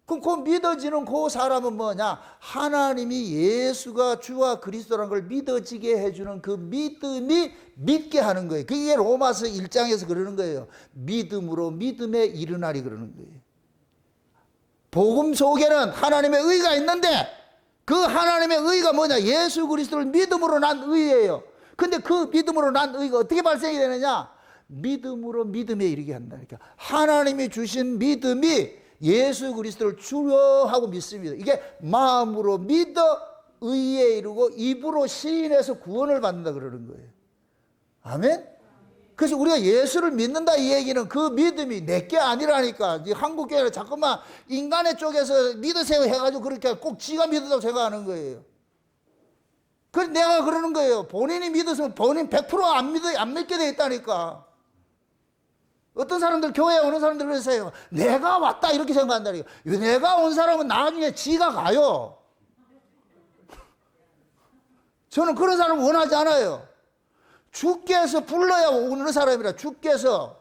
그럼 그 믿어지는 그 사람은 뭐냐? 하나님이 예수가 주와 그리스도라는 걸 믿어지게 해주는 그 믿음이 믿게 하는 거예요. 그게 로마서 1장에서 그러는 거예요. 믿음으로 믿음에 이르나리 그러는 거예요. 복음 속에는 하나님의 의가 있는데 그 하나님의 의가 뭐냐? 예수 그리스도를 믿음으로 난 의예요. 근데 그 믿음으로 난 의가 어떻게 발생이 되느냐? 믿음으로 믿음에 이르게 한다니까. 하나님이 주신 믿음이 예수 그리스도를 주여 하고 믿습니다. 이게 마음으로 믿어 의에 이르고 입으로 시인해서 구원을 받는다 그러는 거예요. 아멘? 그래서 우리가 예수를 믿는다 이 얘기는 그 믿음이 내게 아니라니까. 한국 교회는 자꾸만 인간의 쪽에서 믿으세요 해가지고 그렇게 꼭 지가 믿었다고 생각하는 거예요. 그래서 내가 그러는 거예요. 본인이 믿었으면 본인 100% 안 믿게 돼 있다니까. 어떤 사람들 교회에 오는 사람들 그러세요. 내가 왔다 이렇게 생각한다니까. 내가 온 사람은 나중에 지가 가요. 저는 그런 사람 원하지 않아요. 주께서 불러야 오는 사람이라. 주께서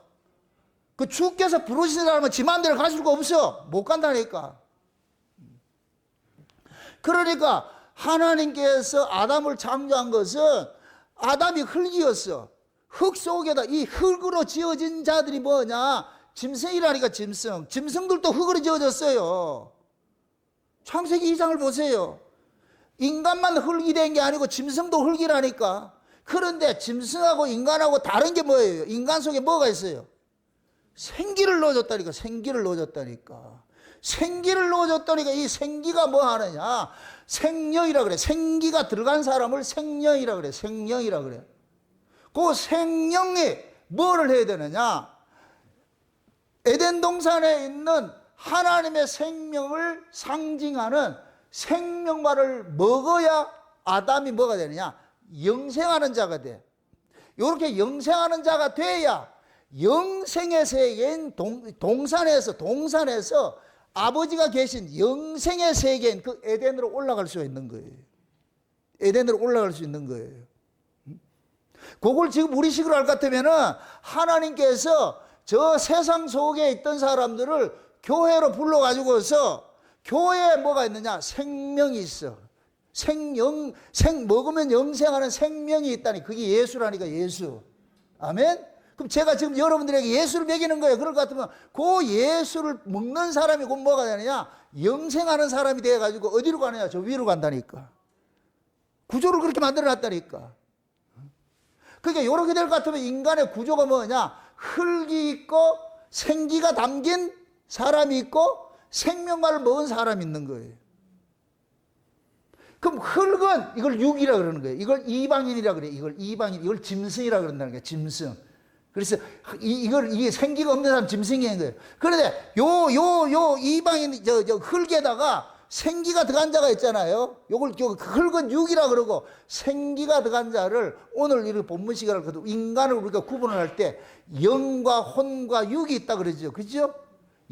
부르신 사람은 지 마음대로 갈 수가 없어. 못 간다니까. 그러니까 하나님께서 아담을 창조한 것은 아담이 흙이었어. 흙 속에다 이 흙으로 지어진 자들이 뭐냐? 짐승이라니까. 짐승들도 흙으로 지어졌어요. 창세기 2장을 보세요. 인간만 흙이 된 게 아니고 짐승도 흙이라니까. 그런데 짐승하고 인간하고 다른 게 뭐예요? 인간 속에 뭐가 있어요? 생기를 넣어줬다니까. 생기를 넣어줬다니까. 이 생기가 뭐 하느냐? 생명이라 그래. 생기가 들어간 사람을 생명이라 그래. 그 생명이 뭐를 해야 되느냐? 에덴 동산에 있는 하나님의 생명을 상징하는 생명과를 먹어야 아담이 뭐가 되느냐? 영생하는 자가 돼. 이렇게 영생하는 자가 돼야 영생의 세계인 동산에서 아버지가 계신 영생의 세계인 그 에덴으로 올라갈 수 있는 거예요. 그걸 지금 우리식으로 할 것 같으면은 하나님께서 저 세상 속에 있던 사람들을 교회로 불러가지고서 교회에 뭐가 있느냐? 생명이 있어. 먹으면 영생하는 생명이 있다니. 그게 예수라니까, 예수. 아멘? 그럼 제가 지금 여러분들에게 예수를 먹이는 거예요. 그럴 것 같으면 그 예수를 먹는 사람이 곧 뭐가 되느냐? 영생하는 사람이 돼가지고 어디로 가느냐? 저 위로 간다니까. 구조를 그렇게 만들어 놨다니까. 그러니까 이렇게 될 것 같으면 인간의 구조가 뭐냐? 흙이 있고 생기가 담긴 사람이 있고 생명과를 먹은 사람이 있는 거예요. 그럼 흙은 이걸 육이라 그러는 거예요. 이걸 이방인이라 그래. 이걸 짐승이라 그런다는 거예요. 짐승. 그래서 이게 생기가 없는 사람 짐승인 거예요. 그런데 이방인 흙에다가 생기가 들어간 자가 있잖아요. 요걸 흙은 육이라 그러고 생기가 들어간 자를 오늘 이 본문 시간을 거두 인간을 우리가 구분을 할 때 영과 혼과 육이 있다 그러죠. 그죠?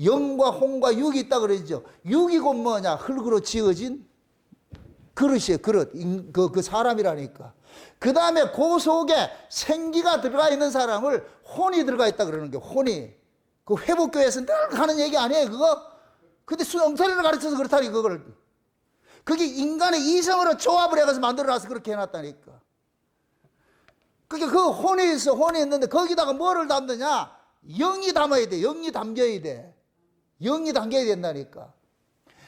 영과 혼과 육이 있다 그러죠. 육이 곧 뭐냐? 흙으로 지어진 그릇이에요. 그릇. 그 사람이라니까. 그 다음에 그 속에 생기가 들어가 있는 사람을 혼이 들어가 있다 그러는 게 혼이. 그 회복교회에서 늘 하는 얘기 아니에요, 그거? 근데 엉터리를 가르쳐서 그렇다니, 그거를. 그게 인간의 이성으로 조합을 해가지고 만들어놔서 그렇게 해놨다니까. 그게 그 혼이 있어, 혼이 있는데 거기다가 뭐를 담느냐? 영이 담아야 돼, 영이 담겨야 돼. 영이 담겨야 된다니까.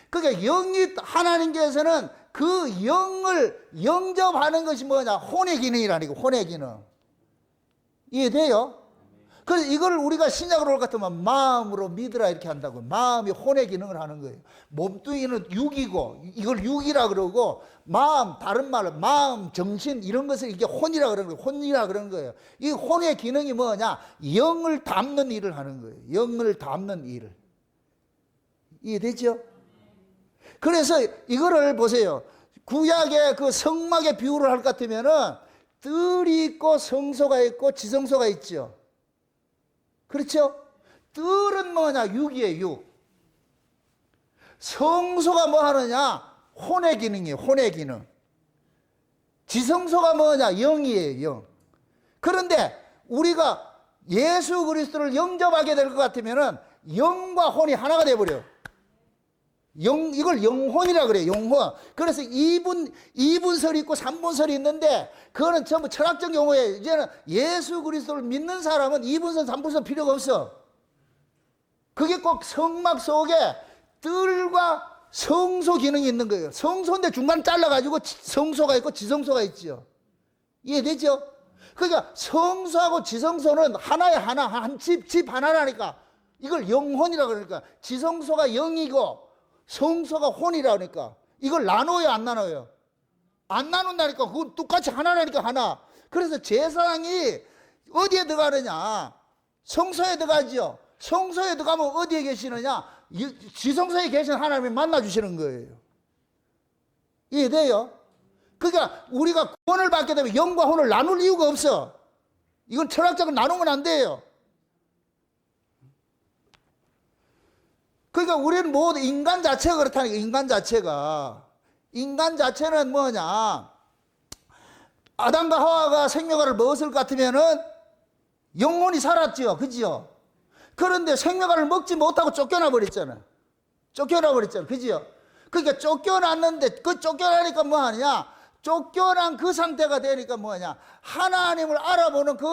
그러니까 영이, 하나님께서는 그 영을 영접하는 것이 뭐냐? 혼의 기능이라니까, 혼의 기능. 이해돼요? 그래서 이걸 우리가 신약으로 올 것 같으면 마음으로 믿으라 이렇게 한다고. 마음이 혼의 기능을 하는 거예요. 몸뚱이는 육이고, 이걸 육이라 그러고, 마음, 다른 말로 마음, 정신, 이런 것을 이게 혼이라 그러는 거예요. 혼이라 그러는 거예요. 이 혼의 기능이 뭐냐? 영을 담는 일을 하는 거예요. 영을 담는 일을. 이해되죠? 그래서 이거를 보세요. 구약의 그 성막의 비유를 할 것 같으면은 뜰이 있고 성소가 있고 지성소가 있죠. 그렇죠? 뜰은 뭐냐? 육이에요, 육. 성소가 뭐 하느냐? 혼의 기능이에요, 혼의 기능. 지성소가 뭐냐? 영이에요, 영. 그런데 우리가 예수 그리스도를 영접하게 될 것 같으면은 영과 혼이 하나가 돼버려요. 이걸 영혼이라 그래요, 영혼. 그래서 2분설이 있고 3분설이 있는데, 그거는 전부 철학적 용어예요. 이제는 예수 그리스도를 믿는 사람은 2분설, 3분설 필요가 없어. 그게 꼭 성막 속에 뜰과 성소 기능이 있는 거예요. 성소인데 중간 잘라가지고 성소가 있고 지성소가 있죠. 이해되죠? 그러니까 성소하고 지성소는 하나의 하나, 한 집 하나라니까. 이걸 영혼이라 그러니까. 지성소가 영이고, 성소가 혼이라 그러니까. 이걸 나눠요, 안 나눠요? 안 나눈다니까. 그건 똑같이 하나라니까, 하나. 그래서 제사장이 어디에 들어가느냐? 성소에 들어가죠. 성소에 들어가면 어디에 계시느냐? 지성소에 계신 하나님이 만나주시는 거예요. 이해돼요? 그러니까 우리가 구원을 받게 되면 영과 혼을 나눌 이유가 없어. 이건 철학적으로 나누면 안 돼요. 그러니까 우리는 모두 인간 자체가 그렇다니까. 인간 자체는 뭐냐? 아담과 하와가 생명과를 먹었을 것 같으면은 영혼이 살았죠, 그지요? 그런데 생명과를 먹지 못하고 쫓겨나 버렸잖아. 그지요? 그러니까 쫓겨났는데, 그 쫓겨나니까 뭐 하느냐? 쫓겨난 그 상태가 되니까 뭐냐? 하나님을 알아보는 그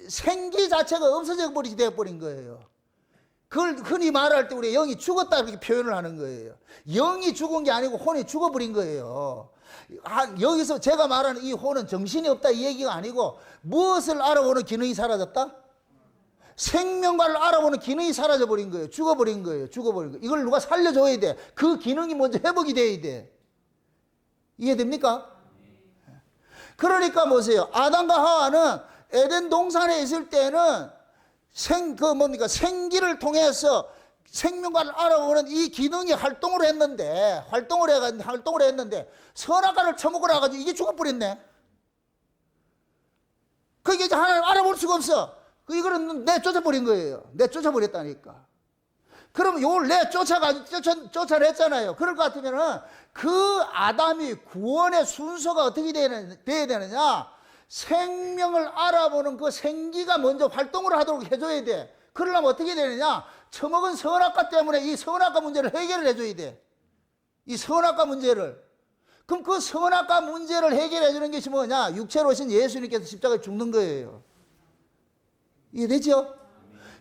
생기 자체가 없어져 버리게 되어버린 거예요. 그걸 흔히 말할 때 우리 영이 죽었다 이렇게 표현을 하는 거예요. 영이 죽은 게 아니고 혼이 죽어버린 거예요. 여기서 제가 말하는 이 혼은 정신이 없다 이 얘기가 아니고 무엇을 알아보는 기능이 사라졌다? 생명과를 알아보는 기능이 사라져버린 거예요. 죽어버린 거예요. 이걸 누가 살려줘야 돼. 그 기능이 먼저 회복이 돼야 돼. 이해됩니까? 그러니까 보세요. 아담과 하와는 에덴 동산에 있을 때는 생기를 통해서 생명과를 알아보는 이 기능이 활동을 했는데, 선악과를 처먹으라 가지고 이게 죽어버렸네. 그게 이제 하나님 알아볼 수가 없어. 이거는 내쫓아버린 거예요. 내쫓아버렸다니까. 그러면 이걸 쫓아냈잖아요. 그럴 것 같으면은 그 아담이 구원의 순서가 어떻게 돼야 되느냐? 생명을 알아보는 그 생기가 먼저 활동을 하도록 해줘야 돼. 그러려면 어떻게 되느냐? 처먹은 선악과 때문에 이 선악과 문제를 해결을 해줘야 돼. 이 선악과 문제를. 그럼 그 선악과 문제를 해결해 주는 것이 뭐냐? 육체로 오신 예수님께서 십자가에 죽는 거예요. 이해되죠?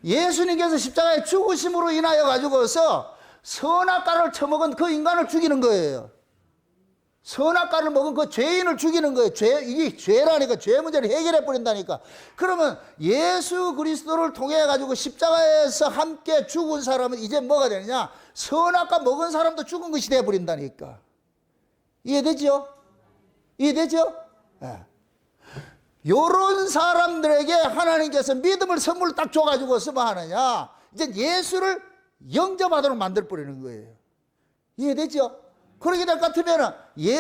예수님께서 십자가에 죽으심으로 인하여 가지고서 선악과를 처먹은 그 인간을 죽이는 거예요. 선악과를 먹은 그 죄인을 죽이는 거예요. 이게 죄라니까. 죄 문제를 해결해 버린다니까. 그러면 예수 그리스도를 통해 가지고 십자가에서 함께 죽은 사람은 이제 뭐가 되느냐? 선악과 먹은 사람도 죽은 것이 되어 버린다니까. 이해되죠? 네. 요런 사람들에게 하나님께서 믿음을 선물로 딱 줘가지고서 뭐 하느냐, 이제 예수를 영접하도록 만들어버리는 거예요. 이해되죠? 그렇게 될 것 같으면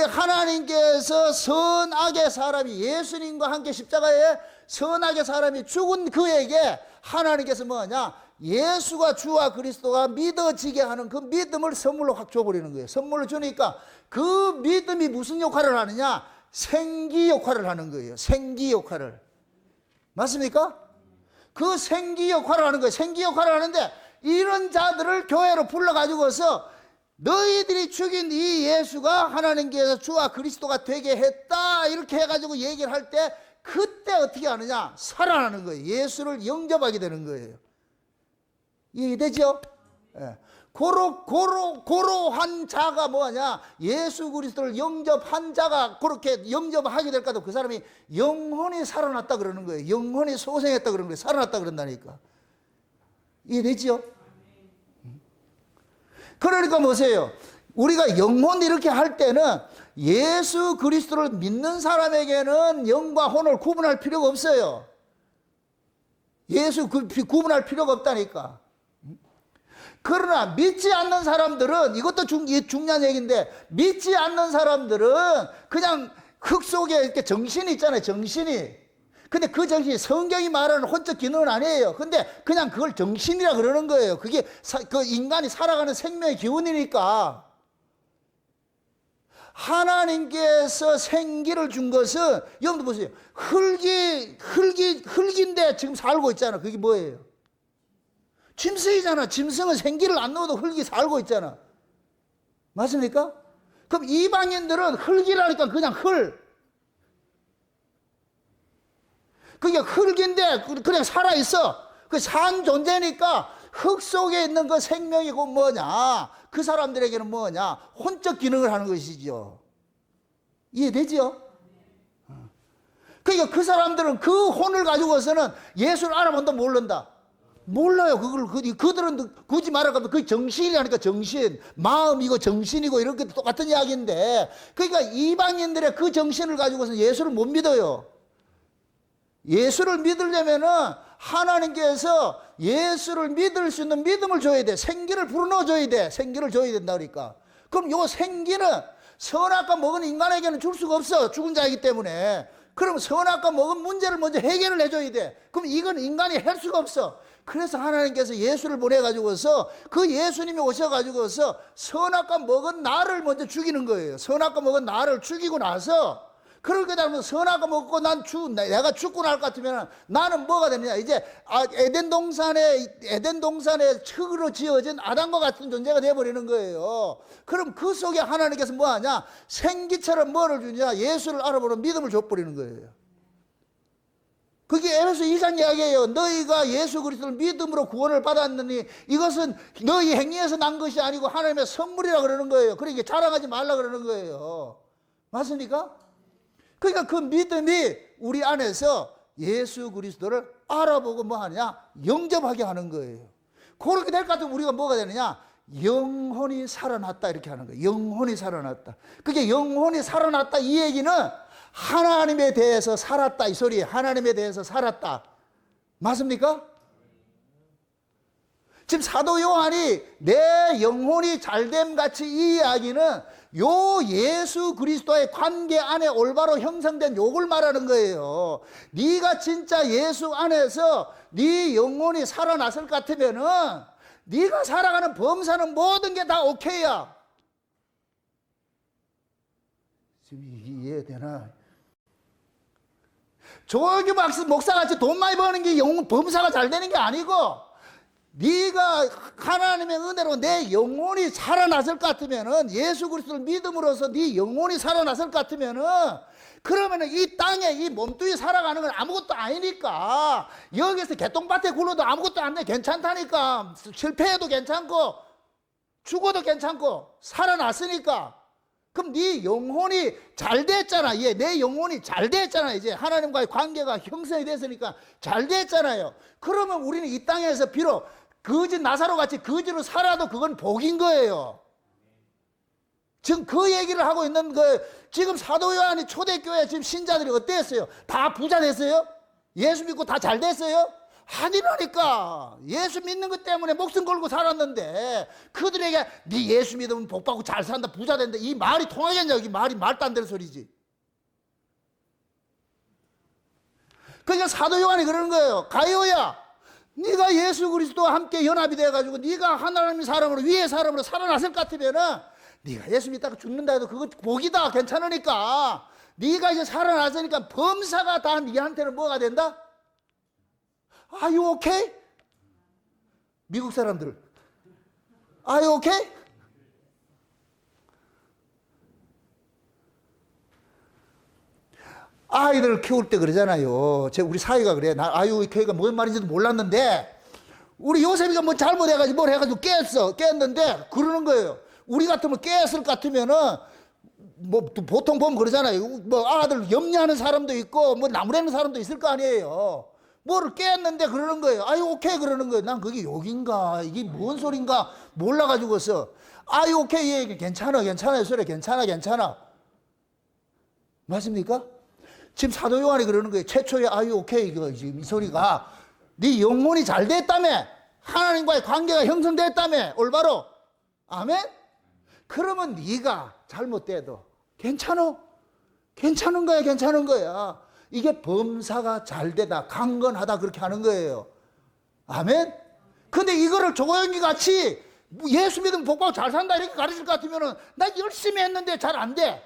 하나님께서 선악의 사람이, 예수님과 함께 십자가에 선악의 사람이 죽은 그에게 하나님께서 뭐냐, 예수가 주와 그리스도가 믿어지게 하는 그 믿음을 선물로 확 줘버리는 거예요. 선물을 주니까 그 믿음이 무슨 역할을 하느냐, 생기 역할을 하는 거예요. 생기 역할을. 맞습니까? 그 생기 역할을 하는 거예요. 생기 역할을 하는데, 이런 자들을 교회로 불러가지고서 너희들이 죽인 이 예수가 하나님께서 주와 그리스도가 되게 했다, 이렇게 해가지고 얘기를 할 때, 그때 어떻게 하느냐, 살아나는 거예요. 예수를 영접하게 되는 거예요. 이해되죠? 예. 고로한 자가 뭐냐, 예수 그리스도를 영접한 자가 그렇게 영접하게 될 까도 그 사람이 영혼이 살아났다 그러는 거예요. 영혼이 소생했다 그러는 거예요. 살아났다 그런다니까. 이해되죠? 그러니까 보세요. 우리가 영혼 이렇게 할 때는 예수 그리스도를 믿는 사람에게는 영과 혼을 구분할 필요가 없어요. 예수 구분할 필요가 없다니까. 그러나 믿지 않는 사람들은, 이것도 중요한 얘기인데, 믿지 않는 사람들은 그냥 흙 속에 이렇게 정신이 있잖아요. 정신이. 근데 그 정신이 성경이 말하는 혼적 기능은 아니에요. 근데 그냥 그걸 정신이라 그러는 거예요. 그게 그 인간이 살아가는 생명의 기운이니까. 하나님께서 생기를 준 것은, 여러분들 보세요. 흙인데 지금 살고 있잖아. 그게 뭐예요? 짐승이잖아. 짐승은 생기를 안 넣어도 흙이 살고 있잖아. 맞습니까? 그럼 이방인들은 흙이라니까 그냥 흙. 그게 흙인데 그냥 살아있어. 그 산 존재니까 흙 속에 있는 그 생명이 곧 뭐냐, 그 사람들에게는 뭐냐, 혼적 기능을 하는 것이죠. 이해되죠? 그러니까 그 사람들은 그 혼을 가지고서는 예수를 알아본다 모른다. 몰라요. 그들은 굳이 말하면 그 정신이라니까. 정신, 마음이고 정신이고 이렇게 똑같은 이야기인데, 그러니까 이방인들의 그 정신을 가지고서 예수를 못 믿어요. 예수를 믿으려면은 하나님께서 예수를 믿을 수 있는 믿음을 줘야 돼. 생기를 불어넣어 줘야 돼. 생기를 줘야 된다 그러니까. 그럼 요 생기는 선악과 먹은 인간에게는 줄 수가 없어. 죽은 자이기 때문에. 그럼 선악과 먹은 문제를 먼저 해결을 해줘야 돼. 그럼 이건 인간이 할 수가 없어. 그래서 하나님께서 예수를 보내가지고서, 그 예수님이 오셔가지고서 선악과 먹은 나를 먼저 죽이는 거예요. 선악과 먹은 나를 죽이고 나서, 그렇게 되면 선악과 먹고 내가 죽고 날 것 같으면 나는 뭐가 되느냐, 이제 에덴 동산에 흙으로 지어진 아담과 같은 존재가 되어버리는 거예요. 그럼 그 속에 하나님께서 뭐 하냐, 생기처럼 뭐를 주냐, 예수를 알아보는 믿음을 줘버리는 거예요. 그게 에베소 2장 이야기예요. 너희가 예수 그리스도를 믿음으로 구원을 받았느니 이것은 너희 행위에서 난 것이 아니고 하나님의 선물이라 그러는 거예요. 그러니까 자랑하지 말라 그러는 거예요. 맞습니까? 그러니까 그 믿음이 우리 안에서 예수 그리스도를 알아보고 뭐 하느냐, 영접하게 하는 거예요. 그렇게 될 것 같으면 우리가 뭐가 되느냐, 영혼이 살아났다 이렇게 하는 거예요. 영혼이 살아났다. 그게 영혼이 살아났다 이 얘기는 하나님에 대해서 살았다 이 소리예요. 하나님에 대해서 살았다. 맞습니까? 지금 사도 요한이 내 영혼이 잘됨 같이 이 이야기는 요 예수 그리스도의 관계 안에 올바로 형성된 요걸 말하는 거예요. 네가 진짜 예수 안에서 네 영혼이 살아났을 것 같으면은 네가 살아가는 범사는 모든 게 다 오케이야. 지금 이해되나? 조규 목사같이 돈 많이 버는 게 범사가 잘 되는 게 아니고, 네가 하나님의 은혜로 내 영혼이 살아났을 것 같으면은, 예수 그리스도를 믿음으로써 네 영혼이 살아났을 것 같으면은, 그러면은 이 땅에 이 몸뚱이 살아가는 건 아무것도 아니니까, 여기서 개똥밭에 굴러도 아무것도 안 돼. 괜찮다니까. 실패해도 괜찮고 죽어도 괜찮고 살아났으니까. 그럼 네 영혼이 잘 됐잖아. 내 영혼이 잘 됐잖아. 이제 하나님과의 관계가 형성이 됐으니까 잘 됐잖아요. 그러면 우리는 이 땅에서 비록 거지 나사로 같이 거지로 살아도 그건 복인 거예요. 지금 그 얘기를 하고 있는 지금 사도 요한이 초대교회 지금 신자들이 어땠어요? 다 부자 됐어요? 예수 믿고 다 잘 됐어요? 아니라니까. 예수 믿는 것 때문에 목숨 걸고 살았는데 그들에게 네 예수 믿으면 복 받고 잘 산다, 부자 된다, 이 말이 통하겠냐? 이 말이 말도 안 되는 소리지. 그러니까 사도 요한이 그러는 거예요. 가이오야, 네가 예수 그리스도와 함께 연합이 돼가지고 네가 하나님의 사람으로, 위의 사람으로 살아났을 것 같으면은 네가 예수 믿다가 죽는다 해도 그거 복이다, 괜찮으니까. 네가 이제 살아났으니까 범사가 다 네한테는 뭐가 된다? Are you okay? 미국 사람들 Are you okay? 아이들 키울 때 그러잖아요. 우리 사위가 그래. 나 Are you okay가 뭔 말인지도 몰랐는데 우리 요셉이가 뭐 잘못해가지고 뭘 해가지고 깼는데 그러는 거예요. 우리 같으면 깼을 것 같으면은 뭐 보통 보면 그러잖아요. 뭐 아들 염려하는 사람도 있고 뭐 나무라는 사람도 있을 거 아니에요. 뭐를 깼는데 그러는 거예요. 아유 오케이 그러는 거예요. 난 그게 욕인가 이게 뭔 소린가 몰라가지고서 아유 오케이 예, 괜찮아요 소리 괜찮아 맞습니까? 지금 사도 요한이 그러는 거예요. 최초의 아유 오케이 이거 지금 이 소리가 네 영혼이 잘 됐다며, 하나님과의 관계가 형성됐다며, 올바로. 아멘? 그러면 네가 잘못돼도 괜찮은 거야. 이게 범사가 잘 되다, 강건하다 그렇게 하는 거예요. 아멘? 근데 이거를 조고영기 같이 예수 믿으면 복받고 잘 산다 이렇게 가르칠 것 같으면은 나 열심히 했는데 잘 안 돼.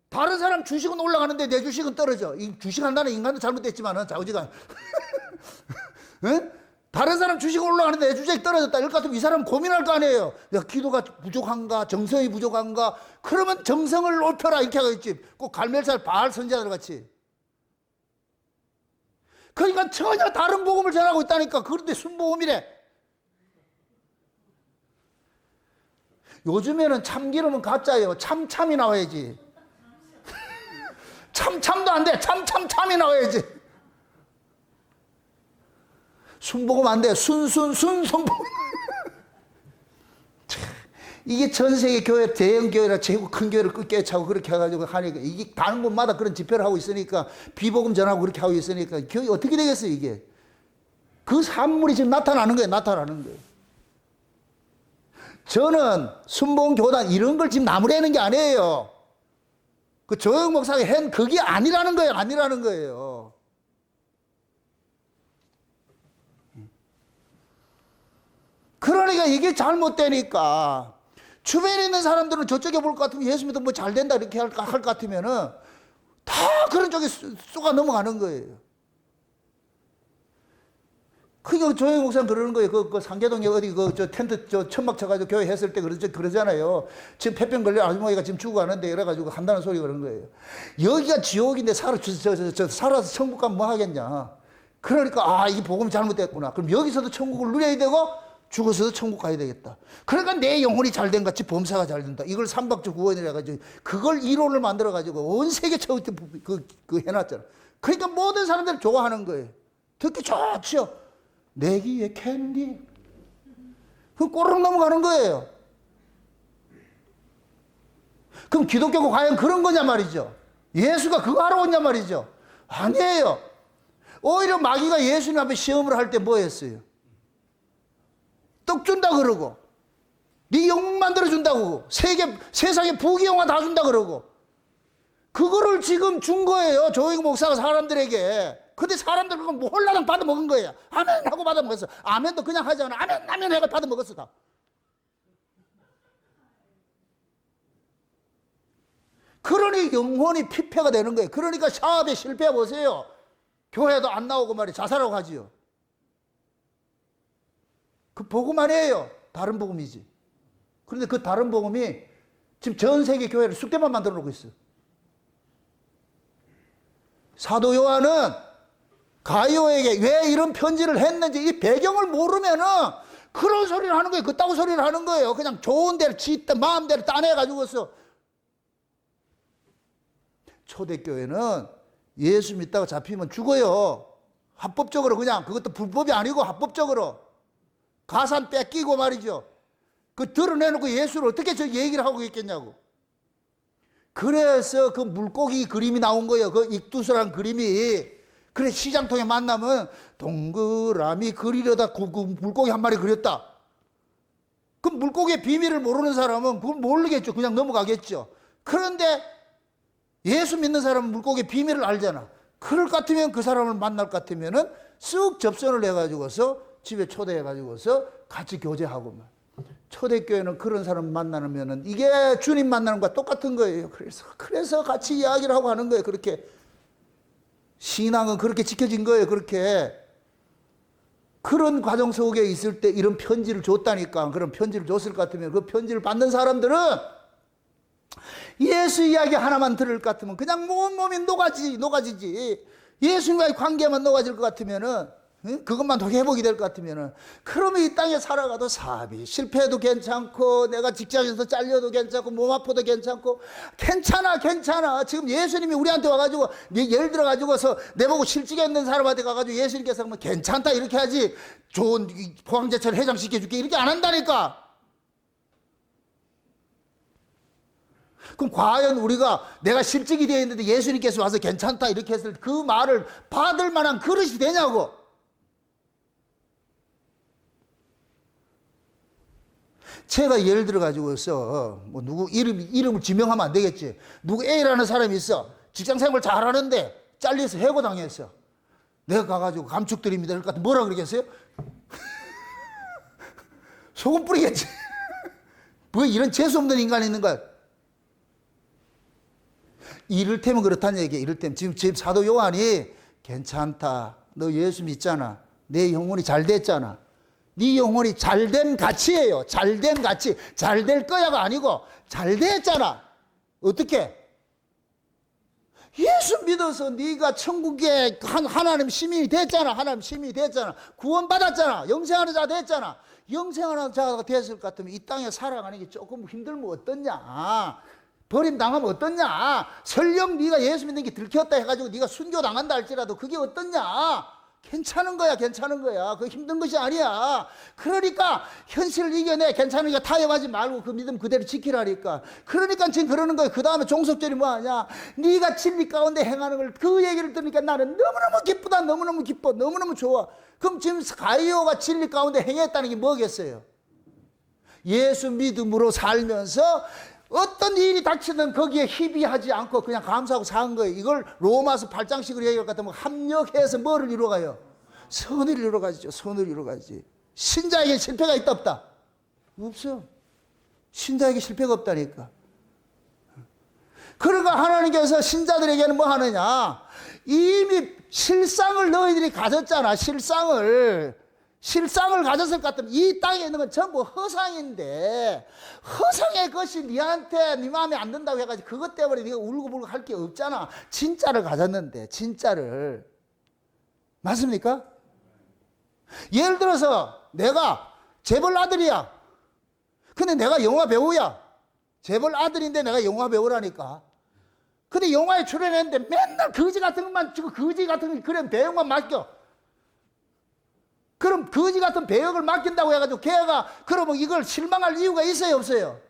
다른 사람 주식은 올라가는데 내 주식은 떨어져. 이 주식한다는 인간도 잘못됐지만은 좌우지간. 응? 다른 사람 주식 올라가는데 내 주식 떨어졌다. 이럴 것 같으면 이 사람은 고민할 거 아니에요. 내가 기도가 부족한가, 정성이 부족한가. 그러면 정성을 높여라 이렇게 하겠지. 꼭 갈멜살 바알 선지자들 같이. 그러니까 전혀 다른 복음을 전하고 있다니까. 그런데 순복음이래. 요즘에는 참기름은 가짜예요. 참이 나와야지. 참도 안 돼. 참이 나와야지. 순복음 안 돼. 순복음. 이게 전 세계 교회, 대형 교회나 제국 큰 교회를 끄깨차고 그렇게 해가지고 하니까 이게 다른 곳마다 그런 집회를 하고 있으니까 비복음 전하고 그렇게 하고 있으니까 교회 어떻게 되겠어요, 이게? 그 산물이 지금 나타나는 거예요. 저는 순복음 교단 이런 걸 지금 나무라는 게 아니에요. 그 조영 목사가 한 그게 아니라는 거예요. 그러니까 이게 잘못되니까 주변에 있는 사람들은 저쪽에 볼 것 같으면 예수 믿으면 뭐 잘 된다 이렇게 할 것 같으면은 다 그런 쪽에 쏘가 넘어가는 거예요. 그게 조영 목사는 그러는 거예요. 그 상계동에 어디 저 텐트 천막 쳐가지고 교회 했을 때 그러잖아요. 지금 폐병 걸린 아주머니가 지금 죽어가는데 이래가지고 한다는 소리 그러는 거예요. 여기가 지옥인데 살아서 천국 가면 뭐 하겠냐. 그러니까 이게 복음이 잘못됐구나. 그럼 여기서도 천국을 누려야 되고 죽어서도 천국 가야 되겠다. 그러니까 내 영혼이 잘된 같이 범사가 잘 된다. 이걸 삼박주 구원이라 해가지고 그걸 이론을 만들어가지고 온 세계 처음 해놨잖아. 그러니까 모든 사람들이 좋아하는 거예요. 듣기 좋지요. 내기의 캔디. 그 꼬르륵 넘어가는 거예요. 그럼 기독교가 과연 그런 거냐 말이죠. 예수가 그거 하러 왔냐 말이죠. 아니에요. 오히려 마귀가 예수님 앞에 시험을 할 때 뭐 했어요? 떡 준다 그러고 네 영웅 만들어 준다고 세상에 부귀영화 다 준다 그러고 그거를 지금 준 거예요. 조영 목사가 사람들에게. 근데 사람들 그거 홀라당 받아 먹은 거예요. 아멘 하고 받아 먹었어. 아멘도 그냥 하지 않아. 아멘 해가 받아 먹었어 다. 그러니 영혼이 피폐가 되는 거예요. 그러니까 사업에 실패해 보세요. 교회도 안 나오고 말이에요. 자살하고 하지요. 그 복음 아니에요. 다른 복음이지. 그런데 그 다른 복음이 지금 전 세계 교회를 쑥대만 만들어 놓고 있어요. 사도 요한은 가이오에게 왜 이런 편지를 했는지 이 배경을 모르면은 그런 소리를 하는 거예요. 그따구 소리를 하는 거예요. 그냥 좋은 데를 마음대로 따내가지고서. 초대교회는 예수 믿다가 잡히면 죽어요. 합법적으로 그냥. 그것도 불법이 아니고 합법적으로. 가산 뺏기고 말이죠. 그 드러내놓고 예수를 어떻게 저 얘기를 하고 있겠냐고. 그래서 그 물고기 그림이 나온 거예요. 그 익두스란 그림이. 그래 시장통에 만나면 동그라미 그리려다 그 물고기 한 마리 그렸다. 그 물고기의 비밀을 모르는 사람은 그걸 모르겠죠. 그냥 넘어가겠죠. 그런데 예수 믿는 사람은 물고기의 비밀을 알잖아. 그럴 것 같으면 그 사람을 만날 것 같으면은 쓱 접선을 해가지고서 집에 초대해가지고서 같이 교제하고만. 초대교회는 그런 사람 만나면은 이게 주님 만나는 것과 똑같은 거예요. 그래서 같이 이야기를 하고 하는 거예요. 그렇게. 신앙은 그렇게 지켜진 거예요. 그렇게. 그런 과정 속에 있을 때 이런 편지를 줬다니까. 그런 편지를 줬을 것 같으면 그 편지를 받는 사람들은 예수 이야기 하나만 들을 것 같으면 그냥 몸이 녹아지지. 예수님과의 관계만 녹아질 것 같으면은, 그것만 더 회복이 될 것 같으면은, 그러면 이 땅에 살아가도 사업이 실패해도 괜찮고, 내가 직장에서 잘려도 괜찮고, 몸 아파도 괜찮고, 괜찮아. 지금 예수님이 우리한테 와가지고, 예를 들어가지고서 내보고 실직에 있는 사람한테 가가지고 예수님께서 하면 괜찮다 이렇게 하지, 좋은 포항제철 해장시켜줄게 이렇게 안 한다니까. 그럼 과연 우리가 내가 실직이 되어 있는데 예수님께서 와서 괜찮다 이렇게 했을 때 그 말을 받을 만한 그릇이 되냐고. 제가 예를 들어 가지고서 뭐 누구 이름을 지명하면 안 되겠지. 누구 A라는 사람이 있어. 직장 생활 잘하는데 잘려서 해고당했어. 내가 가가지고 감축드립니다. 그러니까 뭐라 그러겠어요? 소금 뿌리겠지. 뭐 이런 재수없는 인간이 있는 거야. 이를테면 그렇다는 얘기예요. 이를테면 지금 사도 요한이 괜찮다. 너 예수 믿잖아. 내 영혼이 잘 됐잖아. 네 영혼이 잘된 가치예요. 잘된 가치. 잘 될 거야가 아니고 잘 됐잖아. 어떻게? 예수 믿어서 네가 천국에 하나님 시민이 됐잖아. 하나님 시민이 됐잖아. 구원받았잖아. 영생하는 자 됐잖아. 영생하는 자가 됐을 것 같으면 이 땅에 살아가는 게 조금 힘들면 어떠냐? 버림당하면 어떠냐? 설령 네가 예수 믿는 게 들켰다 해가지고 네가 순교당한다 할지라도 그게 어떠냐? 괜찮은 거야. 그 힘든 것이 아니야. 그러니까 현실을 이겨내. 괜찮으니까 타협하지 말고 그 믿음 그대로 지키라니까. 그러니까 지금 그러는 거야. 그 다음에 종속절이 뭐하냐? 네가 진리 가운데 행하는 걸 그 얘기를 들으니까 나는 너무너무 기쁘다. 너무너무 기뻐. 너무너무 좋아. 그럼 지금 가이오가 진리 가운데 행했다는 게 뭐겠어요? 예수 믿음으로 살면서 어떤 일이 닥치든 거기에 희비하지 않고 그냥 감사하고 사는 거예요. 이걸 로마서 8장식으로 얘기할 것 같으면 합력해서 뭐를 이루어가요? 선을 이루어가지죠. 선을 이루어가지. 신자에게 실패가 있다 없다? 없어요. 신자에게 실패가 없다니까. 그러니까 하나님께서 신자들에게는 뭐 하느냐? 이미 실상을 너희들이 가졌잖아. 실상을 가졌을 것 같으면 이 땅에 있는 건 전부 허상인데 허상의 것이 니한테 네 마음에 안 든다고 해가지고 그것 때문에 네가 울고불고 할 게 없잖아. 진짜를 가졌는데 진짜를. 맞습니까? 예를 들어서 내가 재벌 아들이야. 근데 내가 영화 배우야. 재벌 아들인데 내가 영화 배우라니까. 근데 영화에 출연했는데 맨날 거지 같은 것만 찍고 거지 같은 그런 배역만 맡겨. 그럼 거지 같은 배역을 맡긴다고 해가지고 걔가 그러면 이걸 실망할 이유가 있어요 없어요?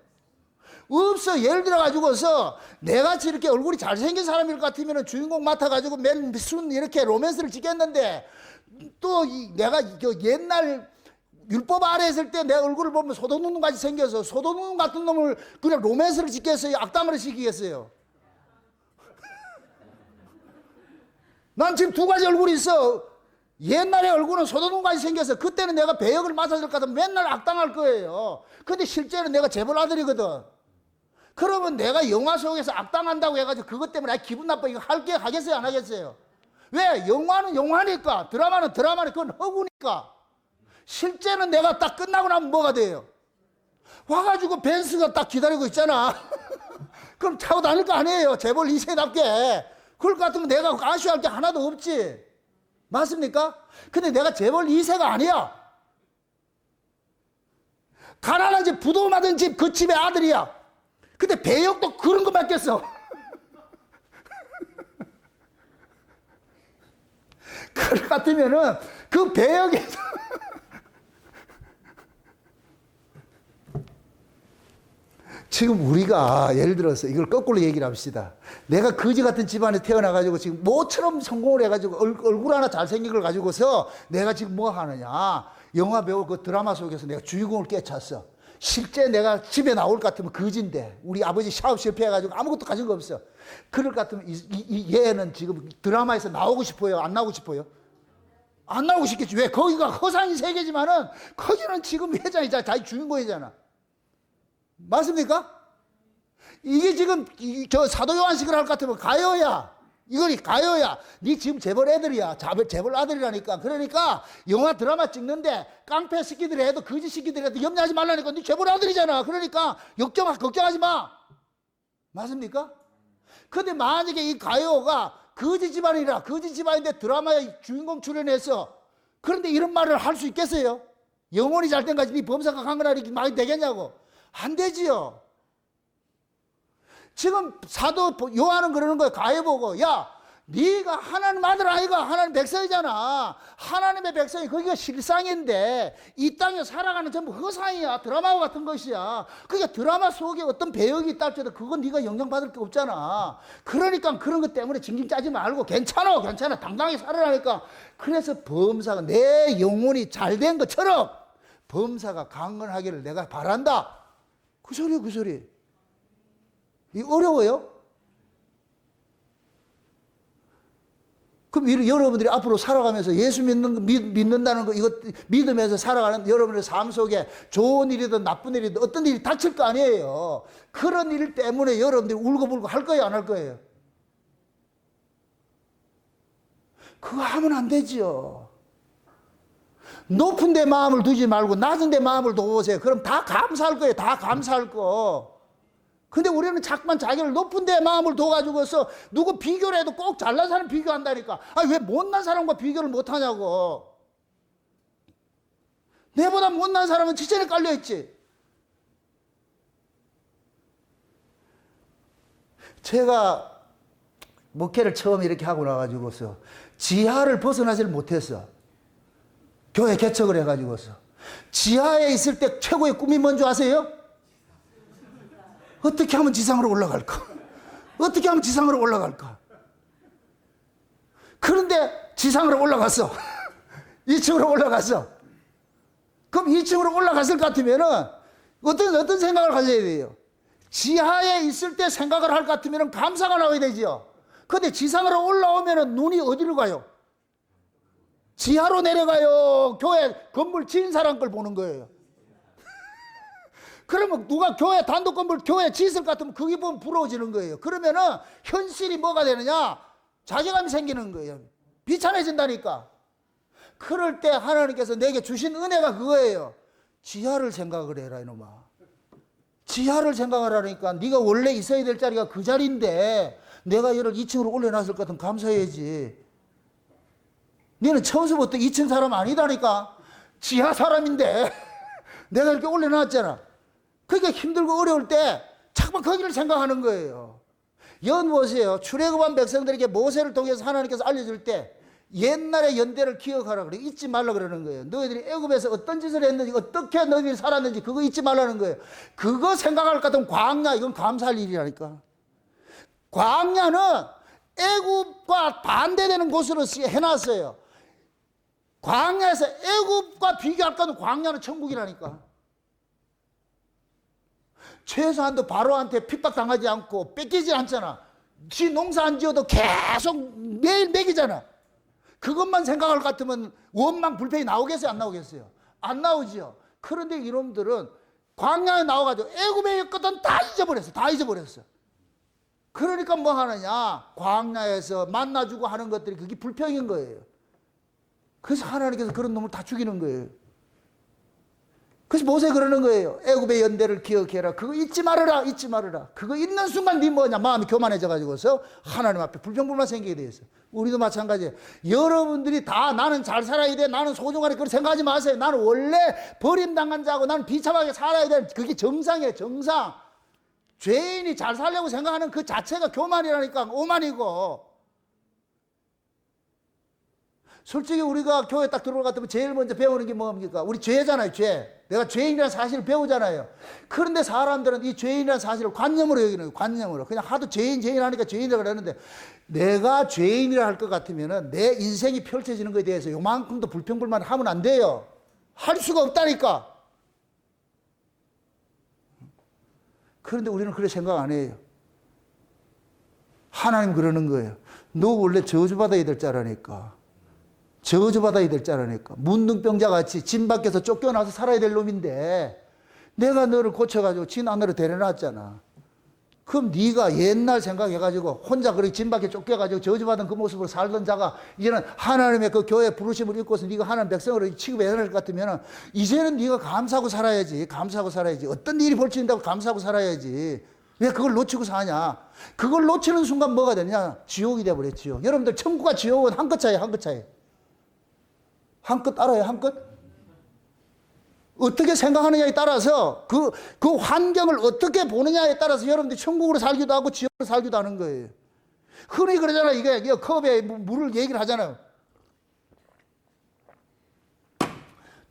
없어. 예를 들어가지고서 내같이 이렇게 얼굴이 잘생긴 사람일 것 같으면 주인공 맡아가지고 맨순 이렇게 로맨스를 찍겠는데 또 내가 옛날 율법 아래 있을 때 내 얼굴을 보면 소도둑놈 같이 생겨서 소도둑놈 같은 놈을 그냥 로맨스를 찍겠어요? 악담을 시키겠어요? 난 지금 두 가지 얼굴이 있어. 옛날에 얼굴은 소도둑같이 생겨서 그때는 내가 배역을 맡아줄 것 같으면 맨날 악당할 거예요. 근데 실제는 내가 재벌 아들이거든. 그러면 내가 영화 속에서 악당한다고 해가지고 그것 때문에 기분 나빠 이거 하겠어요 안 하겠어요? 왜? 영화는 영화니까 드라마는 드라마니까 그건 허구니까. 실제는 내가 딱 끝나고 나면 뭐가 돼요? 와가지고 벤츠가 딱 기다리고 있잖아. 그럼 타고 다닐 거 아니에요. 재벌 2세답게. 그럴 것 같으면 내가 아쉬워할 게 하나도 없지. 맞습니까? 근데 내가 재벌 2세가 아니야. 가난한 집, 부도 맞은 집, 그 집의 아들이야. 근데 배역도 그런 거 맡겼어. 그럴 것 같으면은 그 배역에서 지금 우리가 예를 들어서 이걸 거꾸로 얘기를 합시다. 내가 거지 같은 집안에 태어나가지고 지금 모처럼 성공을 해가지고 얼굴 하나 잘생긴 걸 가지고서 내가 지금 뭐 하느냐. 영화 배우 그 드라마 속에서 내가 주인공을 깨쳤어. 실제 내가 집에 나올 것 같으면 거지인데 우리 아버지 사업 실패해가지고 아무것도 가진 거 없어. 그럴 것 같으면 얘는 지금 드라마에서 나오고 싶어요? 안 나오고 싶어요? 안 나오고 싶겠지. 왜? 거기가 허상인 세계지만은 거기는 지금 회장이자 자기 주인공이잖아. 맞습니까? 이게 지금 저 사도 요한식을 할 것 같으면 가요야. 이거니 가요야. 네 지금 재벌 애들이야. 재벌 아들이라니까. 그러니까 영화 드라마 찍는데 깡패 새끼들이 해도 거지 새끼들이 해도 염려하지 말라니까. 네 재벌 아들이잖아. 그러니까 걱정하지 마. 맞습니까? 근데 만약에 이 가요가 거지 집안이라 거지 집안인데 드라마에 주인공 출연해서 그런데 이런 말을 할 수 있겠어요? 영혼이 잘 된 거지 네 범사가 강건하리 말이 되겠냐고. 안 되지요. 지금 사도 요한은 그러는 거예요. 가해 보고 야 네가 하나님 아들 아이가 하나님 백성이잖아. 하나님의 백성이 거기가 실상인데 이 땅에 살아가는 전부 허상이야. 드라마와 같은 것이야. 그러니까 드라마 속에 어떤 배역이 있다 할지라도 그건 네가 영향받을 게 없잖아. 그러니까 그런 것 때문에 징징 짜지 말고 괜찮아 당당하게 살아라니까. 그래서 범사가 내 영혼이 잘 된 것처럼 범사가 강건하기를 내가 바란다. 그 소리. 이 어려워요? 그럼 여러분들이 앞으로 살아가면서 예수 믿는다는 거, 이거 믿으면서 살아가는 여러분의 삶 속에 좋은 일이든 나쁜 일이든 어떤 일이 닥칠 거 아니에요. 그런 일 때문에 여러분들이 울고불고 할 거예요, 안 할 거예요? 그거 하면 안 되지요. 높은 데 마음을 두지 말고 낮은 데 마음을 두세요. 그럼 다 감사할 거예요. 다 감사할 거. 근데 우리는 자꾸만 자기를 높은 데 마음을 둬가지고서 누구 비교를 해도 꼭 잘난 사람 비교한다니까. 왜 못난 사람과 비교를 못하냐고. 내보다 못난 사람은 지천에 깔려있지. 제가 목회를 처음 이렇게 하고 나가지고서 지하를 벗어나질 못했어. 교회 개척을 해가지고서. 지하에 있을 때 최고의 꿈이 뭔지 아세요? 어떻게 하면 지상으로 올라갈까? 어떻게 하면 지상으로 올라갈까? 그런데 지상으로 올라갔어. 2층으로 올라갔어. 그럼 2층으로 올라갔을 것 같으면은 어떤 생각을 가져야 돼요? 지하에 있을 때 생각을 할 것 같으면 감사가 나와야 되지요. 근데 지상으로 올라오면은 눈이 어디로 가요? 지하로 내려가요. 교회 건물 지은 사람 걸 보는 거예요. 그러면 누가 교회 단독 건물 교회 지을 것 같으면 그게 보면 부러워지는 거예요. 그러면은 현실이 뭐가 되느냐? 자괴감이 생기는 거예요. 비참해진다니까. 그럴 때 하나님께서 내게 주신 은혜가 그거예요. 지하를 생각을 해라 이놈아. 지하를 생각을 하니까 네가 원래 있어야 될 자리가 그 자리인데 내가 얘를 2층으로 올려놨을 것 같으면 감사해야지. 너는 처음부터 2층 사람 아니다니까. 지하 사람인데 내가 이렇게 올려놨잖아. 그러니까 힘들고 어려울 때 자꾸만 거기를 생각하는 거예요. 보세요. 출애굽한 백성들에게 모세를 통해서 하나님께서 알려줄 때 옛날의 연대를 기억하라 그래. 잊지 말라 그러는 거예요. 너희들이 애굽에서 어떤 짓을 했는지 어떻게 너희들이 살았는지 그거 잊지 말라는 거예요. 그거 생각할 것 같으면 광야 이건 감사할 일이라니까. 광야는 애굽과 반대되는 곳으로 해놨어요. 광야에서 애굽과 비교할 거는 광야는 천국이라니까. 최소한도 바로한테 핍박당하지 않고 뺏기지 않잖아. 지 농사 안 지어도 계속 매일 먹이잖아. 그것만 생각할 것 같으면 원망 불평이 나오겠어요? 안 나오겠어요? 안 나오지요. 그런데 이놈들은 광야에 나와가지고 애굽에 있거든 다 잊어버렸어. 그러니까 뭐 하느냐? 광야에서 만나주고 하는 것들이 그게 불평인 거예요. 그래서 하나님께서 그런 놈을 다 죽이는 거예요. 그래서 모세 그러는 거예요. 애굽의 연대를 기억해라. 그거 잊지 말아라. 그거 잊는 순간 네 뭐냐? 마음이 교만해져가지고서 하나님 앞에 불평불만 생기게 돼 있어요. 우리도 마찬가지예요. 여러분들이 다 나는 잘 살아야 돼. 나는 소중하게 그렇게 생각하지 마세요. 나는 원래 버림당한 자고 나는 비참하게 살아야 돼. 그게 정상이에요. 정상. 죄인이 잘 살려고 생각하는 그 자체가 교만이라니까. 오만이고. 솔직히 우리가 교회 딱 들어갔다면 제일 먼저 배우는 게 뭡니까? 우리 죄잖아요, 죄. 내가 죄인이라는 사실을 배우잖아요. 그런데 사람들은 이 죄인이라는 사실을 관념으로 여기는 거예요, 관념으로. 그냥 하도 죄인 하니까 죄인이라고 그러는데, 내가 죄인이라 할 것 같으면은 내 인생이 펼쳐지는 것에 대해서 요만큼도 불평불만 하면 안 돼요. 할 수가 없다니까. 그런데 우리는 그렇게 생각 안 해요. 하나님 그러는 거예요. 너 원래 저주받아야 될 자라니까. 저주받아야 될 자라니까. 문둥병자같이 진 밖에서 쫓겨나서 살아야 될 놈인데 내가 너를 고쳐가지고 진 안으로 데려놨잖아. 그럼 네가 옛날 생각해가지고 혼자 그렇게 진 밖에 쫓겨가지고 저주받은 그 모습으로 살던 자가 이제는 하나님의 그 교회 부르심을 입고서 네가 하나님 백성으로 취급해야 될 것 같으면 이제는 네가 감사하고 살아야지. 감사하고 살아야지. 어떤 일이 벌어진다고 감사하고 살아야지. 왜 그걸 놓치고 사냐? 그걸 놓치는 순간 뭐가 되냐? 지옥이 돼버려, 지옥. 여러분들 천국과 지옥은 한 끗 차이에요, 한 끗 차이. 한 끗 알아요, 한 끗? 어떻게 생각하느냐에 따라서 그 환경을 어떻게 보느냐에 따라서 여러분들이 천국으로 살기도 하고 지옥으로 살기도 하는 거예요. 흔히 그러잖아요. 이게 컵에 물을 얘기를 하잖아요.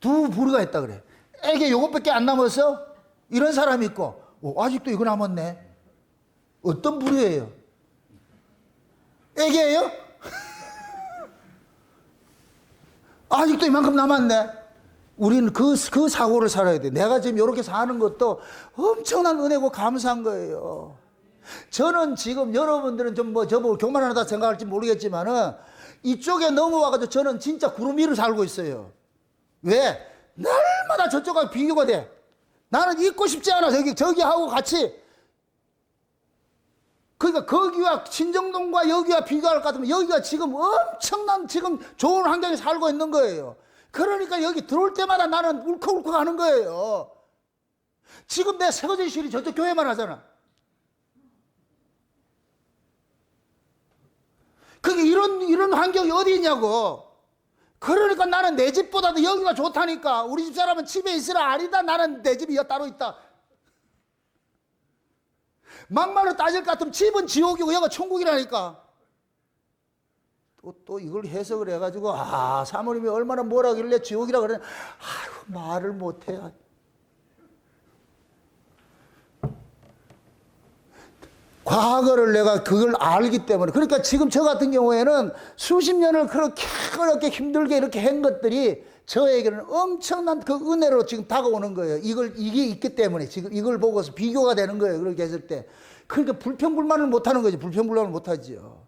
두 부류가 있다 그래. 애게 요것밖에 안 남았어? 이런 사람이 있고, 아직도 이거 남았네. 어떤 부류예요? 애게예요? 아직도 이만큼 남았네. 우리는 그 사고를 살아야 돼. 내가 지금 이렇게 사는 것도 엄청난 은혜고 감사한 거예요. 저는 지금 여러분들은 좀 저보고 교만하다 생각할지 모르겠지만은 이쪽에 넘어와가지고 저는 진짜 구름 위를 살고 있어요. 왜? 날마다 저쪽하고 비교가 돼. 나는 있고 싶지 않아. 저기하고 같이. 그러니까 거기와 신정동과 여기와 비교할 것 같으면 여기가 지금 엄청난 지금 좋은 환경에 살고 있는 거예요. 그러니까 여기 들어올 때마다 나는 울컥울컥 하는 거예요. 지금 내 설거지실이 저쪽 교회만 하잖아. 그게 이런 환경이 어디 있냐고. 그러니까 나는 내 집보다도 여기가 좋다니까. 우리 집 사람은 집에 있으라. 아니다. 나는 내 집이 따로 있다. 막말로 따질 것 같으면 집은 지옥이고 여기가 천국이라니까. 또 이걸 해석을 해가지고 사모님이 얼마나 뭐라길래 지옥이라 그러냐. 아이고 말을 못해. 과거를 내가 그걸 알기 때문에. 그러니까 지금 저 같은 경우에는 수십 년을 그렇게 힘들게 이렇게 한 것들이 저에게는 엄청난 그 은혜로 지금 다가오는 거예요. 이게 있기 때문에 지금 이걸 보고서 비교가 되는 거예요. 그렇게 했을 때. 그러니까 불평불만을 못 하는 거지. 불평불만을 못 하지요.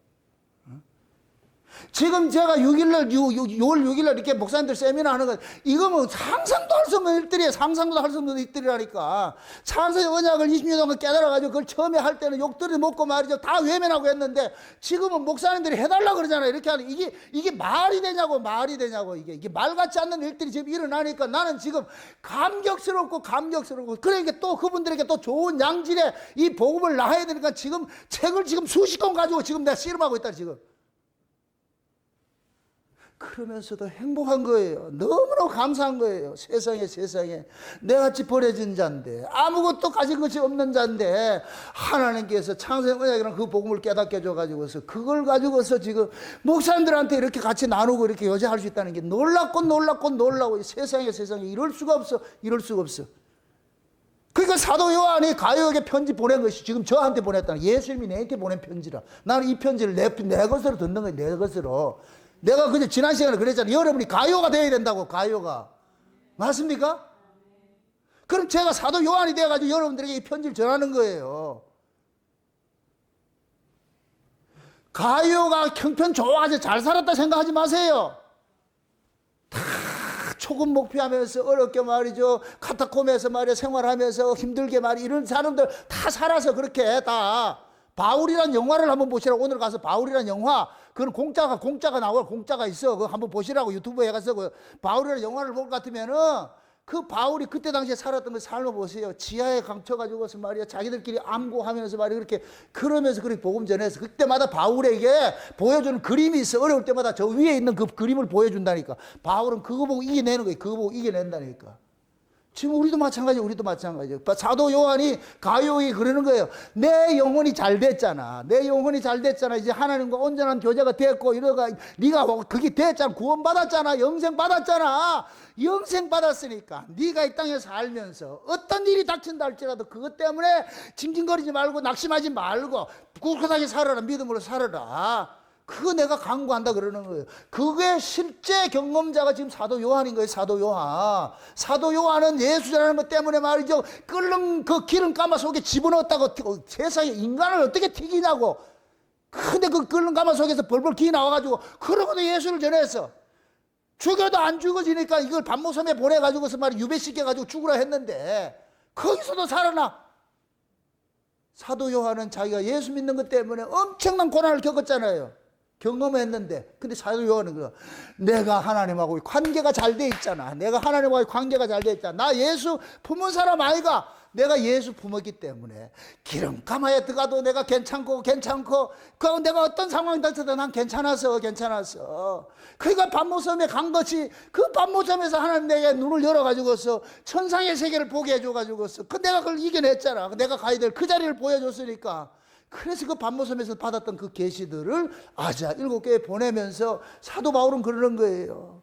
지금 제가 6월 6일날 이렇게 목사님들 세미나 하는 건 이거 뭐 상상도 할 수 없는 일들이에요. 상상도 할 수 없는 일들이라니까. 찬성의 언약을 20년 동안 깨달아가지고 그걸 처음에 할 때는 욕들이 먹고 말이죠. 다 외면하고 했는데 지금은 목사님들이 해달라 그러잖아요. 이렇게 하는 이게 말이 되냐고. 이게 말 같지 않는 일들이 지금 일어나니까 나는 지금 감격스럽고 그러니까 또 그분들에게 또 좋은 양질의 이 복음을 나눠야 되니까 지금 책을 지금 수십 권 가지고 지금 내가 씨름하고 있다 지금. 그러면서도 행복한 거예요. 너무너무 감사한 거예요. 세상에 내같이 버려진 자인데 아무것도 가진 것이 없는 자인데 하나님께서 창세의 언약이라는 그 복음을 깨닫게 해줘가지고서 그걸 가지고서 지금 목사님들한테 이렇게 같이 나누고 이렇게 여자할 수 있다는 게 놀랍고 세상에 이럴 수가 없어. 그러니까 사도 요한이 가요에게 편지 보낸 것이 지금 저한테 보냈다는, 예수님이 내한테 보낸 편지라. 나는 이 편지를 내 것으로 듣는 거예요. 내 것으로. 내가 그저 지난 시간에 그랬잖아요. 여러분이 가요가 되어야 된다고. 가요가 맞습니까? 그럼 제가 사도 요한이 돼가지고 여러분들에게 이 편지를 전하는 거예요. 가요가 형편 좋아서 잘 살았다 생각하지 마세요. 다 초급 목표하면서 어렵게 말이죠. 카타콤에서 말이야 생활하면서 힘들게 말이야 이런 사람들 다 살아서 그렇게 다. 바울이란 영화를 한번 보시라고. 오늘 가서 바울이란 영화, 그건 공짜가 나와요. 공짜가 있어. 그거 한번 보시라고. 유튜브에 가서 그 바울이란 영화를 볼 것 같으면은 그 바울이 그때 당시에 살았던 그 삶을 보세요. 지하에 감춰가지고서 말이야 자기들끼리 암고하면서 말이야 그러면서 그렇게 복음 전해서 그때마다 바울에게 보여주는 그림이 있어. 어려울 때마다 저 위에 있는 그 그림을 보여준다니까. 바울은 그거 보고 이겨내는 거예요. 그거 보고 이겨낸다니까. 지금 우리도 마찬가지예요. 우리도 마찬가지예요. 사도 요한이 가요에 그러는 거예요. 내 영혼이 잘 됐잖아. 내 영혼이 잘 됐잖아. 이제 하나님과 온전한 교제가 됐고 이러가 네가 그게 됐잖아. 구원 받았잖아. 영생 받았잖아. 영생 받았으니까 네가 이 땅에 살면서 어떤 일이 닥친다 할지라도 그것 때문에 징징거리지 말고 낙심하지 말고 꿋꿋하게 살아라. 믿음으로 살아라. 그거 내가 강구한다 그러는 거예요. 그게 실제 경험자가 지금 사도 요한인 거예요. 사도 요한. 사도 요한은 예수라는 것 때문에 말이죠. 끓는 그 기름 가마 속에 집어넣었다고 세상에 인간을 어떻게 튀기냐고. 근데 그 끓는 가마 속에서 벌벌 기 나와가지고 그러고도 예수를 전했어. 죽여도 안 죽어지니까 이걸 반모섬에 보내가지고서 말이 유배시켜가지고 죽으라 했는데 거기서도 살아나. 사도 요한은 자기가 예수 믿는 것 때문에 엄청난 고난을 겪었잖아요. 경험했는데, 근데 사도 요한은 그거, 내가 하나님하고 관계가 잘 돼 있잖아. 내가 하나님하고 관계가 잘 돼 있잖아. 나 예수 품은 사람 아이가. 내가 예수 품었기 때문에 기름 가마에 들어가도 내가 괜찮고 그 내가 어떤 상황이 닥쳐도 난 괜찮았어. 그러니까 반모섬에 간 것이 그 반모섬에서 하나님 내게 눈을 열어가지고서 천상의 세계를 보게 해줘가지고서 그 내가 그걸 이겨냈잖아. 내가 가야 될 그 자리를 보여줬으니까. 그래서 그 반모섬에서 받았던 그 계시들을 아시아 7교회에 보내면서 사도 바울은 그러는 거예요.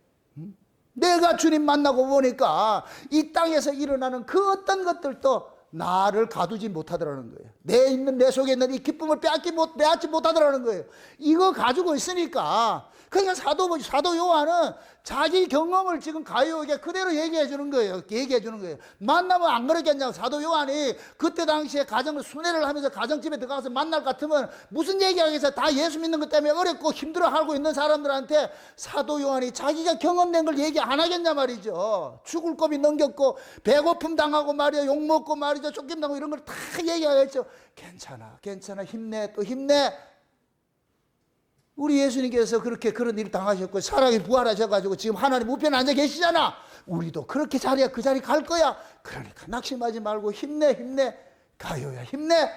내가 주님 만나고 보니까 이 땅에서 일어나는 그 어떤 것들도 나를 가두지 못하더라는 거예요. 내 속에 있는 이 기쁨을 빼앗지 못하더라는 거예요. 이거 가지고 있으니까. 그러니까 사도 요한은 자기 경험을 지금 가요에게 그대로 얘기해 주는 거예요. 만나면 안 그러겠냐고. 사도 요한이 그때 당시에 가정을 순회를 하면서 가정집에 들어가서 만날 것 같으면 무슨 얘기하겠어요. 다 예수 믿는 것 때문에 어렵고 힘들어하고 있는 사람들한테 사도 요한이 자기가 경험된 걸 얘기 안 하겠냐 말이죠. 죽을 고비 넘겼고 배고픔 당하고 말이야. 욕먹고 말이죠. 쫓김 당하고 이런 걸 다 얘기하겠죠. 괜찮아 힘내 또 힘내. 우리 예수님께서 그렇게 그런 일을 당하셨고 사랑이 부활하셔가지고 지금 하나님 우편에 앉아 계시잖아. 우리도 그렇게 그 자리 갈 거야. 그러니까 낙심하지 말고 힘내 가요야 힘내.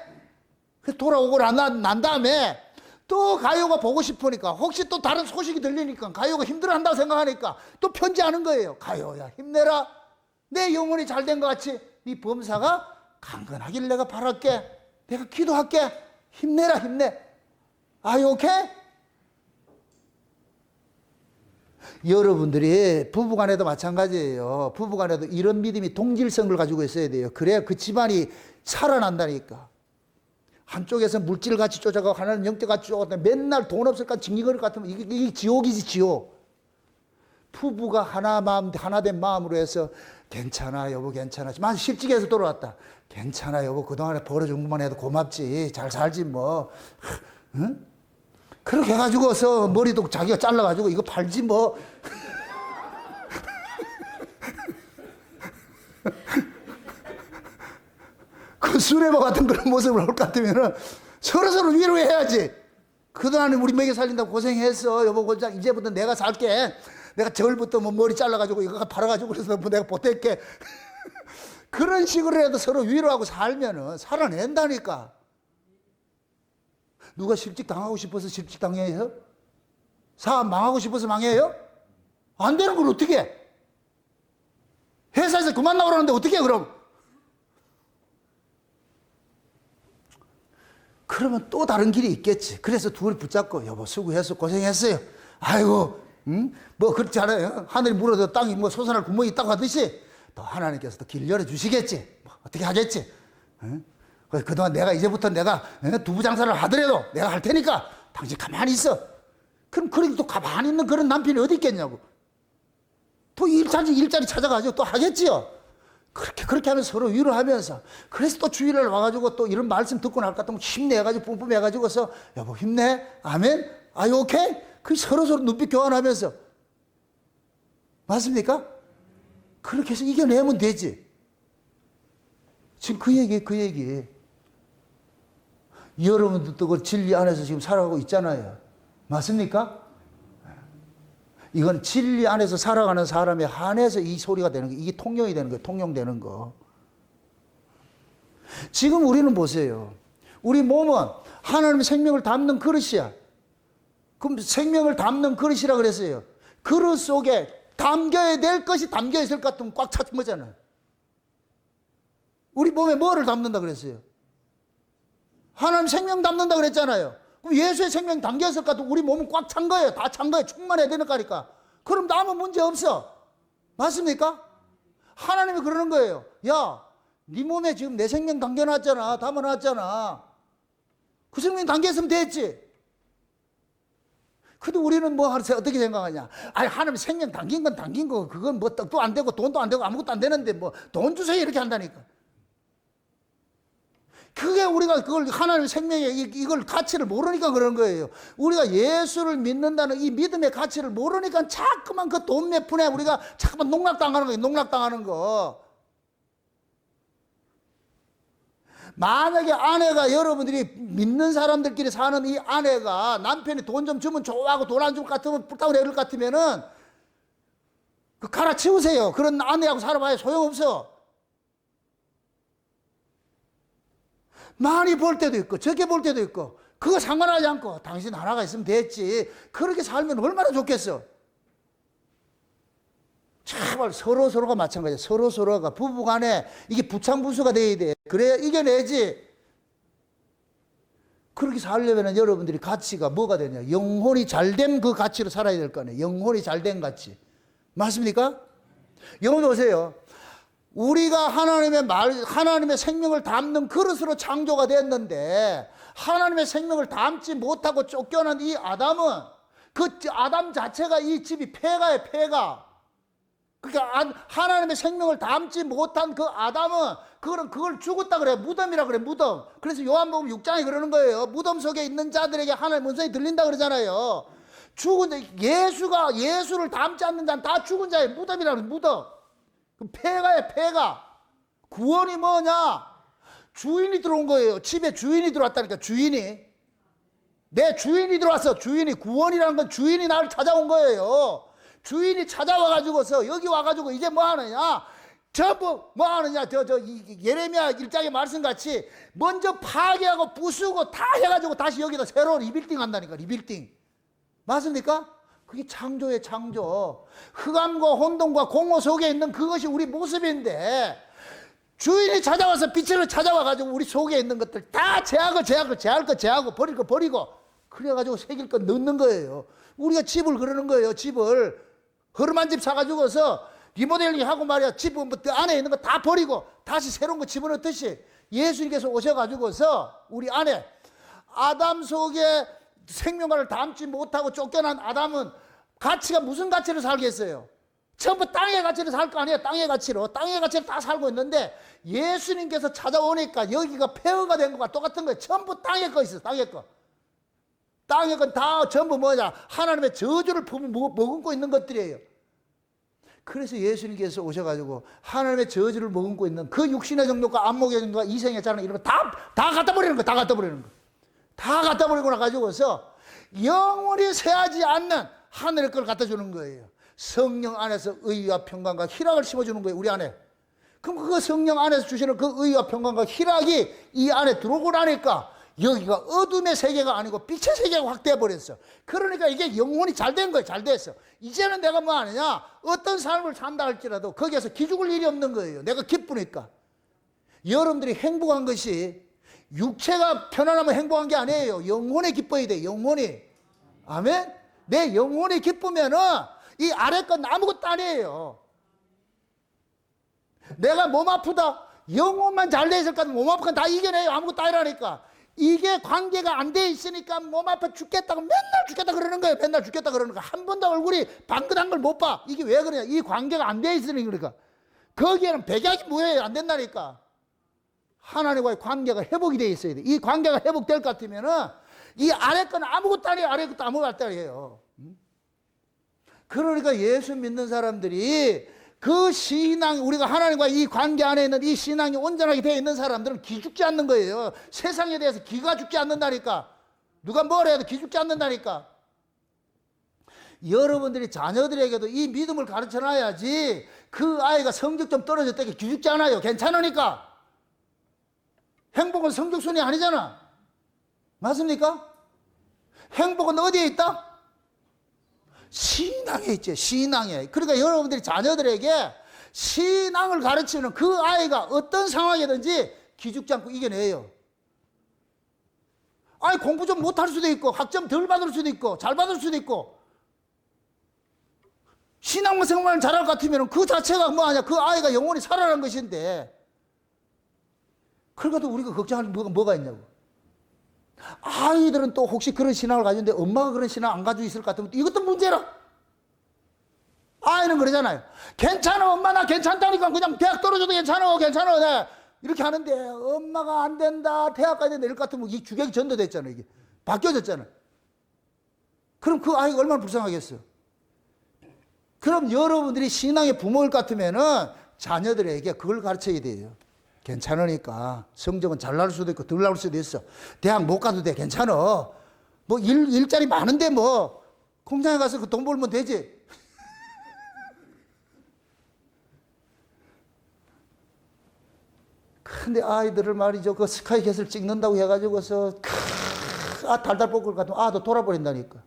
돌아오고 난 다음에 또 가요가 보고 싶으니까 혹시 또 다른 소식이 들리니까 가요가 힘들어한다고 생각하니까 또 편지하는 거예요. 가요야 힘내라. 내 영혼이 잘 된 것 같이 네 범사가 강건하길 내가 바랄게. 내가 기도할게. 힘내라 힘내. 아유 오케이? 여러분들이 부부간에도 마찬가지예요. 부부간에도 이런 믿음이 동질성을 가지고 있어야 돼요. 그래야 그 집안이 살아난다니까. 한쪽에서 물질같이 쫓아가고 하나는 영적같이 쫓아가고 맨날 돈 없을까 징징거릴 것 같으면 이게 지옥이지 지옥. 부부가 하나된 마음으로 해서 괜찮아 여보 괜찮아. 만 실직해서 돌아왔다. 괜찮아 여보 그동안에 벌어준 것만 해도 고맙지. 잘 살지 뭐. 응? 그렇게 해가지고서 머리도 자기가 잘라가지고 이거 팔지 뭐. 그 수레바 같은 그런 모습을 올 것 같으면은 서로 위로해야지. 그동안에 우리 먹여 살린다고 고생했어. 여보 고작 이제부터 내가 살게. 내가 저울부터 뭐 머리 잘라가지고 이거 팔아가지고 그래서 뭐 내가 보탤게. 그런 식으로 해도 서로 위로하고 살면은 살아낸다니까. 누가 실직 당하고 싶어서 실직 당해요? 사업 망하고 싶어서 망해요? 안 되는 걸 어떻게 해? 회사에서 그만 나오라는데 어떻게 해 그럼? 그러면 또 다른 길이 있겠지. 그래서 둘이 붙잡고 여보 수고했어 고생했어요. 아이고 뭐 그렇지 않아요. 하늘이 물어도 땅이 뭐 솟아날 구멍이 있다고 하듯이 또 하나님께서 또 길 열어주시겠지. 뭐 어떻게 하겠지. 그동안 내가 이제부터 내가 두부 장사를 하더라도 내가 할 테니까 당신 가만히 있어. 그럼 그렇게 또 가만히 있는 그런 남편이 어디 있겠냐고. 또 일자리 찾아가지고 또 하겠지요. 그렇게 하면서 서로 위로하면서. 그래서 또 주일날 와가지고 또 이런 말씀 듣고 날 것 같으면 힘내가지고 뿜뿜해가지고서 여보 힘내 아멘 아유 오케이. 그 서로 눈빛 교환하면서. 맞습니까? 그렇게 해서 이겨내면 되지. 지금 그 얘기. 여러분들도 그 진리 안에서 지금 살아가고 있잖아요. 맞습니까? 이건 진리 안에서 살아가는 사람에 한해서 이 소리가 되는 거, 이게 통용이 되는 거예요. 통용되는 거. 지금 우리는 보세요. 우리 몸은 하나님의 생명을 담는 그릇이야. 그럼 생명을 담는 그릇이라 그랬어요. 그릇 속에 담겨야 될 것이 담겨 있을 것 같으면 꽉 찬 거잖아요. 우리 몸에 뭐를 담는다 그랬어요? 하나님 생명 담는다 그랬잖아요. 그럼 예수의 생명 담겼을까? 우리 몸은 꽉 찬 거예요. 다 찬 거예요. 충만해야 되는 거니까. 그럼 아무 문제 없어. 맞습니까? 하나님이 그러는 거예요. 야, 네 몸에 지금 내 생명 담겨놨잖아. 담아놨잖아. 그 생명 담겼으면 됐지. 근데 우리는 뭐 어떻게 생각하냐? 아니, 하나님 생명 담긴 건 담긴 거. 그건 뭐 떡도 안 되고 돈도 안 되고 아무것도 안 되는데 뭐 돈 주세요 이렇게 한다니까. 그게 우리가 그걸 하나님의 생명에 이걸 가치를 모르니까 그런 거예요. 우리가 예수를 믿는다는 이 믿음의 가치를 모르니까 자꾸만 그 돈 몇 푼에 우리가 자꾸만 농락당하는 거예요. 농락당하는 거. 만약에 아내가 여러분들이 믿는 사람들끼리 사는 이 아내가 남편이 돈 좀 주면 좋아하고 돈 안 주면 같으면 불타고 내릴 것 같으면은 그 갈아치우세요. 그런 아내하고 살아봐야 소용없어. 많이 볼 때도 있고 적게 볼 때도 있고 그거 상관하지 않고 당신 하나가 있으면 됐지. 그렇게 살면 얼마나 좋겠어. 정말 서로가 마찬가지야. 서로가 부부간에 이게 부창부수가 돼야 돼. 그래야 이겨내지. 그렇게 살려면 여러분들이 가치가 뭐가 되냐. 영혼이 잘된 그 가치로 살아야 될 거 아니에요. 영혼이 잘된 가치. 맞습니까? 여러분 보세요. 우리가 하나님의 생명을 담는 그릇으로 창조가 됐는데 하나님의 생명을 담지 못하고 쫓겨난 이 아담은 그 아담 자체가 이 집이 폐가예요. 폐가. 그러니까 하나님의 생명을 담지 못한 그 아담은 그걸 죽었다 그래요. 무덤이라 그래요. 무덤. 그래서 요한복음 6장에 그러는 거예요. 무덤 속에 있는 자들에게 하나님의 음성이 들린다 그러잖아요. 예수를 담지 않는 자는 다 죽은 자예요. 무덤이라 그래요. 무덤. 그 폐가예요. 폐가. 구원이 뭐냐? 주인이 들어온 거예요. 집에 주인이 들어왔다니까. 주인이. 내 주인이 들어왔어. 주인이. 구원이라는 건 주인이 나를 찾아온 거예요. 주인이 찾아와가지고서 여기 와가지고 이제 뭐 하느냐? 전부 뭐 하느냐? 예레미야 1장의 말씀같이 먼저 파괴하고 부수고 다 해가지고 다시 여기다 새로 리빌딩 한다니까. 리빌딩. 맞습니까? 그게 창조의 창조. 흑암과 혼돈과 공허 속에 있는 그것이 우리 모습인데 주인이 찾아와서 빛을 찾아와가지고 우리 속에 있는 것들 다 제하고 버릴 거 버리고 그래가지고 새길 거 넣는 거예요. 우리가 집을 그러는 거예요. 집을 허름한 집 사가지고서 리모델링 하고 말이야. 집 안에 있는 거 다 버리고 다시 새로운 거 집어넣듯이 예수님께서 오셔가지고서 우리 안에 아담 속에 생명을 담지 못하고 쫓겨난 아담은 가치가 무슨 가치를 살겠어요? 전부 땅의 가치를 살 거 아니에요. 땅의 가치로 다 살고 있는데 예수님께서 찾아오니까 여기가 폐허가 된 것과 똑같은 거예요. 전부 땅의 거 있어요. 땅의 거. 땅의 건 다 전부 뭐냐? 하나님의 저주를 머금고 있는 것들이에요. 그래서 예수님께서 오셔가지고 하나님의 저주를 머금고 있는 그 육신의 정욕과 안목의 정욕과 이생의 자랑 이런 거 다 갖다 버리는 거. 다 갖다 버리는 거. 다 갖다 버리고 나가지고서 영원히 쇠하지 않는 하늘의 걸 갖다 주는 거예요. 성령 안에서 의와 평강과 희락을 심어주는 거예요. 우리 안에. 그럼 그 성령 안에서 주시는 그 의와 평강과 희락이 이 안에 들어오고 나니까 여기가 어둠의 세계가 아니고 빛의 세계가 확대해 버렸어. 그러니까 이게 영혼이 잘 된 거예요. 잘 됐어. 이제는 내가 뭐 하느냐? 어떤 삶을 산다 할지라도 거기에서 기죽을 일이 없는 거예요. 내가 기쁘니까. 여러분들이 행복한 것이 육체가 편안하면 행복한 게 아니에요. 영혼이 기뻐야 돼. 영혼이. 아멘? 내 영혼이 기쁘면은 이 아래 건 아무것도 아니에요. 내가 몸 아프다. 영혼만 잘 돼 있을 까 몸 아픈 건 다 이겨내요. 아무것도 아니라니까. 이게 관계가 안 돼 있으니까 몸 아파 죽겠다고 맨날 죽겠다 그러는 거예요. 맨날 죽겠다 그러는 거. 한 번도 얼굴이 방긋한 걸 못 봐. 이게 왜 그러냐? 이 관계가 안 돼 있으니까 그러니까. 거기에는 백약이 뭐예요? 안 된다니까. 하나님과의 관계가 회복이 돼 있어야 돼. 이 관계가 회복될 것 같으면은 이 아래 건 아무것도 아니에요. 아래 것도 아무것도 아니에요. 그러니까 예수 믿는 사람들이 그 신앙, 우리가 하나님과 이 관계 안에 있는 이 신앙이 온전하게 되어 있는 사람들은 기죽지 않는 거예요. 세상에 대해서 기가 죽지 않는다니까. 누가 뭘 해도 기죽지 않는다니까. 여러분들이 자녀들에게도 이 믿음을 가르쳐 놔야지 그 아이가 성적 좀 떨어졌다고 기죽지 않아요. 괜찮으니까. 행복은 성적순이 아니잖아. 맞습니까? 행복은 어디에 있다? 신앙에 있죠. 신앙에. 그러니까 여러분들이 자녀들에게 신앙을 가르치는 그 아이가 어떤 상황이든지 기죽지 않고 이겨내요. 아이 공부 좀 못할 수도 있고 학점 덜 받을 수도 있고 잘 받을 수도 있고 신앙생활 잘할 것 같으면 그 자체가 뭐하냐, 그 아이가 영원히 살아난 것인데 그러고도 우리가 걱정할 뭐가 있냐고. 아이들은 또 혹시 그런 신앙을 가지는데 엄마가 그런 신앙 안 가지고 있을 것 같으면 이것도 문제라. 아이는 그러잖아요. 괜찮아 엄마 나 괜찮다니까 그냥 대학 떨어져도 괜찮아 괜찮아 네. 이렇게 하는데 엄마가 안 된다 대학 가야 된다 이럴 것 같으면 이 주객이 전도됐잖아. 이게 바뀌어졌잖아. 그럼 그 아이가 얼마나 불쌍하겠어. 그럼 여러분들이 신앙의 부모일 것 같으면은 자녀들에게 그걸 가르쳐야 돼요. 괜찮으니까 성적은 잘 나올 수도 있고 덜 나올 수도 있어. 대학 못 가도 돼 괜찮아. 뭐 일자리 많은데 뭐 공장에 가서 그 돈 벌면 되지. 근데 아이들을 말이죠. 그 스카이캐슬 찍는다고 해가지고서 달달 볶을 것 같으면 너 돌아버린다니까.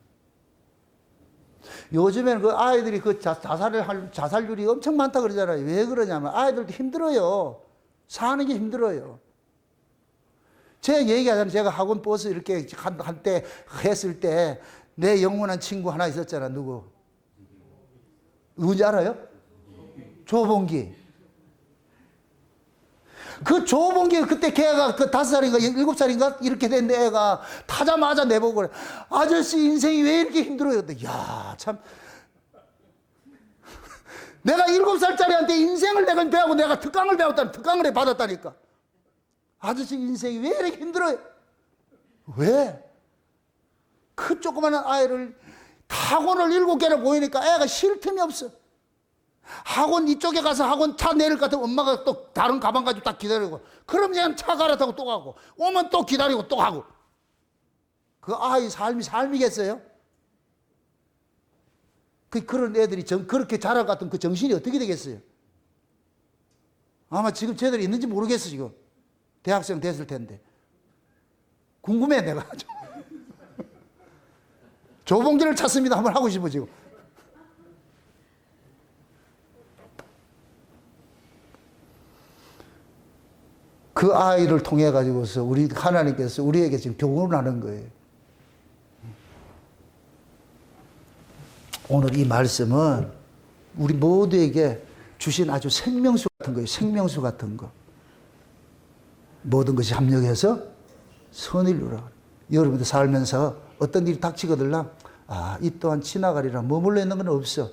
요즘에는 그 아이들이 그 자살률이 엄청 많다 그러잖아요. 왜 그러냐면 아이들도 힘들어요. 사는 게 힘들어요. 제가 얘기하자면 제가 학원 버스 이렇게 한때 했을 때 내 영원한 친구 하나 있었잖아. 누군지 알아요? 조봉기. 그 조봉기 그때 걔가 그 5살인가 7살인가 이렇게 된 애가 타자마자 내보고 그래. 아저씨 인생이 왜 이렇게 힘들어요? 야, 참. 내가 7살짜리한테 인생을 내가 배우고 내가 특강을 배웠다니 특강을 받았다니까. 아저씨 인생이 왜 이렇게 힘들어요? 왜? 그 조그마한 아이를 학원을 7개나 보이니까 애가 쉴 틈이 없어. 학원 이쪽에 가서 학원 차 내릴 것 같으면 엄마가 또 다른 가방 가지고 딱 기다리고 그럼 그냥 차 갈아타고 또 가고 오면 또 기다리고 또 가고. 그 아이 삶이겠어요? 그런 애들이 그렇게 자랄 것 같은 그 정신이 어떻게 되겠어요? 아마 지금 쟤들이 있는지 모르겠어 지금. 대학생 됐을 텐데. 궁금해 내가. 조봉기를 찾습니다. 한번 하고 싶어 지금. 그 아이를 통해 가지고서 우리 하나님께서 우리에게 지금 교훈을 하는 거예요. 오늘 이 말씀은 우리 모두에게 주신 아주 생명수 같은 거예요. 생명수 같은 거. 모든 것이 합력해서 선을 이루라. 여러분들 살면서 어떤 일이 닥치거들랑 이 또한 지나가리라 머물러 있는 건 없어.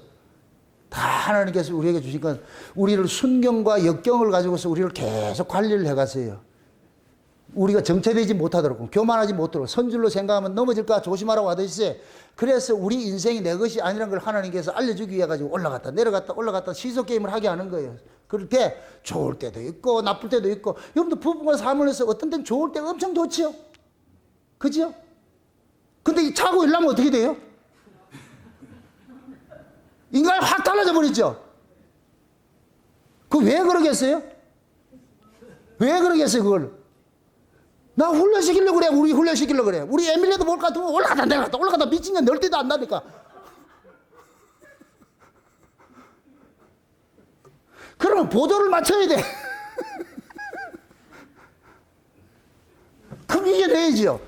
다 하나님께서 우리에게 주신 건 우리를 순경과 역경을 가지고서 우리를 계속 관리를 해가세요. 우리가 정체되지 못하도록 교만하지 못하도록 선줄로 생각하면 넘어질까 조심하라고 하듯이 그래서 우리 인생이 내 것이 아니라는 걸 하나님께서 알려주기 위해 가지고 올라갔다 내려갔다 시소게임을 하게 하는 거예요. 그렇게 좋을 때도 있고 나쁠 때도 있고 여러분들 부부가 삶을 해서 어떤 때는 좋을 때 엄청 좋지요. 그죠? 근데 자고 일어나면 어떻게 돼요? 인간이 확 달라져 버리죠. 그 왜 그러겠어요? 왜 그러겠어요 그걸? 나 훈련시키려고 그래. 우리 훈련시키려고 그래. 우리 에밀리도 뭘 같으면 올라갔다 내려갔다 올라갔다 미친년 널 때도 안 나니까. 그러면 보조를 맞춰야 돼. 그럼 이겨내야죠.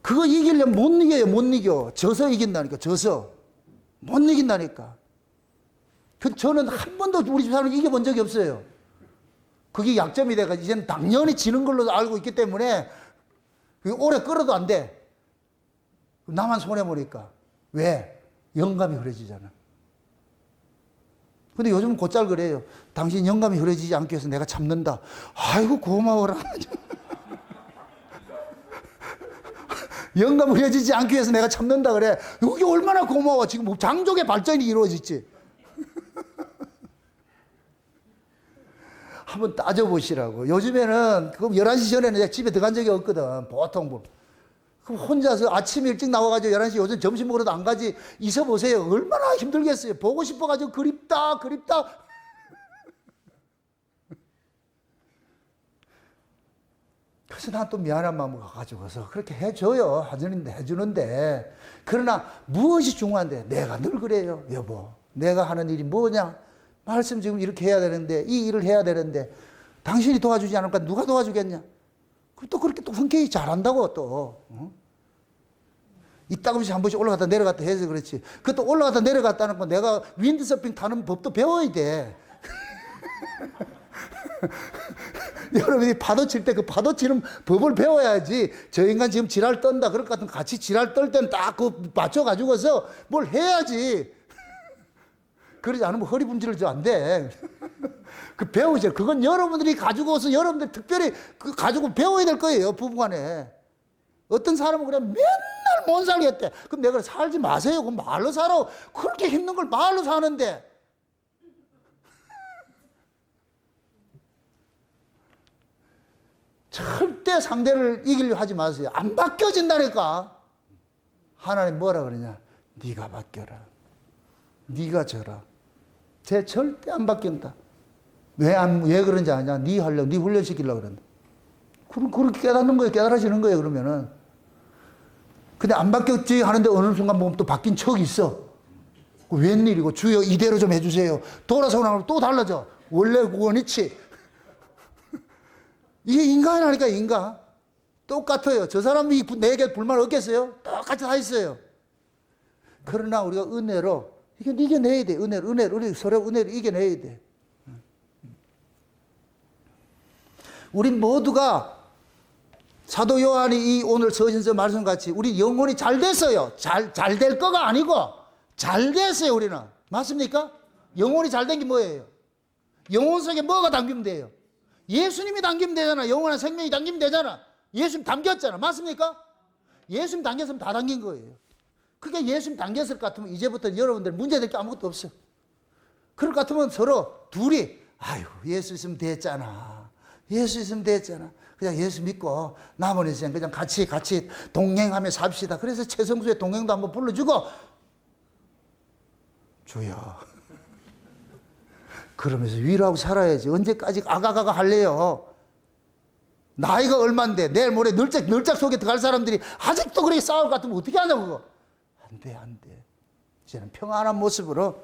그거 이기려면 못 이겨요. 못 이겨. 져서 이긴다니까. 져서. 못 이긴다니까. 저는 한 번도 우리 집 사람을 이겨본 적이 없어요. 그게 약점이 돼가지고 이제는 당연히 지는 걸로 알고 있기 때문에 오래 끌어도 안 돼. 나만 손해보니까. 왜? 영감이 흐려지잖아. 근데 요즘은 곧잘 그래요. 당신 영감이 흐려지지 않기 위해서 내가 참는다. 아이고 고마워라. 영감 흐려지지 않기 위해서 내가 참는다 그래. 이게 얼마나 고마워. 지금 장족의 발전이 이루어졌지. 한번 따져보시라고. 요즘에는 그럼 11시 전에는 내가 집에 들어간 적이 없거든. 보통 뭐. 그럼 혼자서 아침 일찍 나와가지고 11시 요즘 점심 먹으러도 안 가지. 있어보세요. 얼마나 힘들겠어요. 보고 싶어가지고 그립다. 그래서 난 또 미안한 마음을 가지고서 그렇게 해줘요. 해주는데. 그러나 무엇이 중요한데? 내가 늘 그래요. 여보. 내가 하는 일이 뭐냐? 말씀 지금 이렇게 해야 되는데, 이 일을 해야 되는데, 당신이 도와주지 않을까? 누가 도와주겠냐? 그럼 또 그렇게 또 흔쾌히 잘한다고 또. 이따금씩 한 번씩 올라갔다 내려갔다 해서 그렇지. 그것도 올라갔다 내려갔다는 건 내가 윈드서핑 타는 법도 배워야 돼. 여러분이 파도 칠 때 그 파도 치는 법을 배워야지. 저 인간 지금 지랄 떤다. 그럴 것 같으면 같이 지랄 떨 때는 딱 그 맞춰가지고서 뭘 해야지. 그러지 않으면 허리 분질을 안 돼. 그 배우죠. 그건 여러분들이 가지고서 여러분들 특별히 그 가지고 배워야 될 거예요. 부부간에. 어떤 사람은 그냥 맨날 못 살겠대. 그럼 내가 살지 마세요. 그럼 말로 살아. 그렇게 힘든 걸 말로 사는데. 절대 상대를 이기려 하지 마세요. 안 바뀌어진다니까. 하나님 뭐라 그러냐? 네가 바뀌어라. 네가 져라. 쟤 절대 안 바뀐다. 왜 그런지 아냐? 네 하려고, 네 훈련시키려고 그런다. 그럼 그렇게 깨닫는 거예요. 깨달아지는 거예요. 그러면은. 근데 안 바뀌었지 하는데 어느 순간 보면 또 바뀐 척이 있어. 웬일이고 주여 이대로 좀 해주세요. 돌아서고 나면 또 달라져. 원래 원이치. 이게 인간이라니까 인간. 똑같아요. 저 사람이 내게 불만 없겠어요? 똑같이 다 있어요. 그러나 우리가 은혜로 이겨내야 돼. 은혜로 서로 은혜로 이겨내야 돼. 우리 모두가 사도 요한이 이 오늘 서신서 말씀같이 우리 영혼이 잘 됐어요. 잘 될 거가 아니고 잘 됐어요. 우리는. 맞습니까? 영혼이 잘 된 게 뭐예요? 영혼 속에 뭐가 담기면 돼요? 예수님이 담기면 되잖아. 영원한 생명이 담기면 되잖아. 예수님 담겼잖아. 맞습니까? 예수님 담겼으면 다 담긴 거예요. 그게 예수님 담겼을 것 같으면 이제부터 여러분들 문제될 게 아무것도 없어. 그럴 것 같으면 서로 둘이 아유 예수 있으면 됐잖아. 예수 있으면 됐잖아. 그냥 예수 믿고 남은 인생 그냥 같이 동행하며 삽시다. 그래서 최성수의 동행도 한번 불러주고 주여 그러면서 위로하고 살아야지. 언제까지 아가가가 할래요? 나이가 얼만데 내일 모레 널짝 속에 들어갈 사람들이 아직도 그렇게 싸울 것 같으면 어떻게 하냐고 그거. 안 돼. 이제는 평안한 모습으로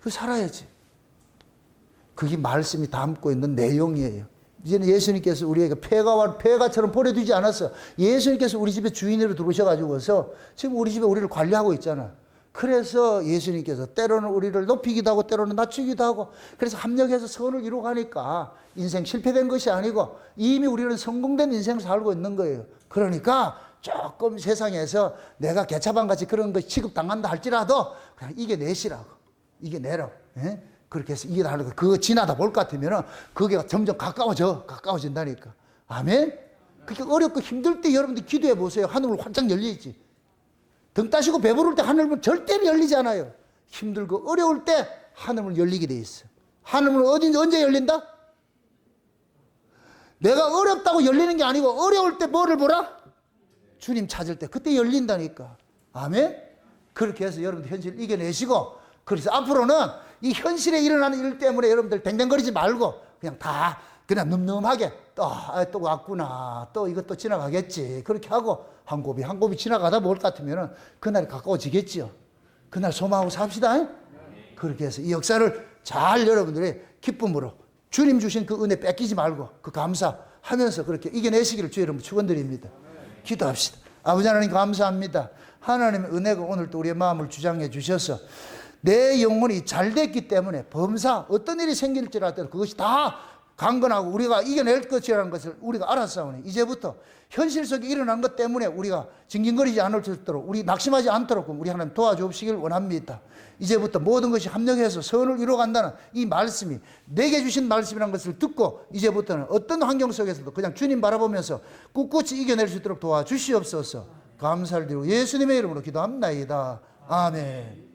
그 살아야지. 그게 말씀이 담고 있는 내용이에요. 이제는 예수님께서 우리에게 폐가처럼 보내두지 않았어. 예수님께서 우리 집에 주인으로 들어오셔가지고서 지금 우리 집에 우리를 관리하고 있잖아. 그래서 예수님께서 때로는 우리를 높이기도 하고 때로는 낮추기도 하고 그래서 합력해서 선을 이루가니까 인생 실패된 것이 아니고 이미 우리는 성공된 인생을 살고 있는 거예요. 그러니까 조금 세상에서 내가 개차반같이 그런 거 취급당한다 할지라도 그냥 이겨내시라고. 이겨내라고. 예? 그렇게 해서 이겨나가는 거. 그거 지나다 볼 것 같으면 그게 점점 가까워진다니까. 아멘? 그렇게 어렵고 힘들 때 여러분들 기도해 보세요. 하늘은 활짝 열리지. 등 따시고 배부를 때 하늘문 절대 열리지 않아요. 힘들고 어려울 때 하늘문 열리게 돼 있어. 하늘문 언제 열린다? 내가 어렵다고 열리는 게 아니고 어려울 때 뭐를 보라? 주님 찾을 때 그때 열린다니까. 아멘? 그렇게 해서 여러분들 현실을 이겨내시고 그래서 앞으로는 이 현실에 일어나는 일 때문에 여러분들 댕댕거리지 말고 그냥 늠름하게 또 왔구나. 또 이것도 지나가겠지. 그렇게 하고 한 곱이 지나가다 볼 것 같으면 그날이 가까워지겠지요. 그날 소망하고 삽시다. 그렇게 해서 이 역사를 잘 여러분들의 기쁨으로 주님 주신 그 은혜 뺏기지 말고 그 감사하면서 그렇게 이겨내시기를 주의 이름으로 축원드립니다. 기도합시다. 아버지 하나님 감사합니다. 하나님의 은혜가 오늘도 우리의 마음을 주장해 주셔서 내 영혼이 잘 됐기 때문에 범사 어떤 일이 생길지라도 그것이 다 강건하고 우리가 이겨낼 것이라는 것을 우리가 알았사오니 이제부터 현실 속에 일어난 것 때문에 우리가 징징거리지 않을 수 있도록 우리 낙심하지 않도록 우리 하나님 도와주시길 원합니다. 이제부터 모든 것이 합력해서 선을 이루어간다는 이 말씀이 내게 주신 말씀이라는 것을 듣고 이제부터는 어떤 환경 속에서도 그냥 주님 바라보면서 꿋꿋이 이겨낼 수 있도록 도와주시옵소서. 감사를 드리고 예수님의 이름으로 기도합나이다. 아멘.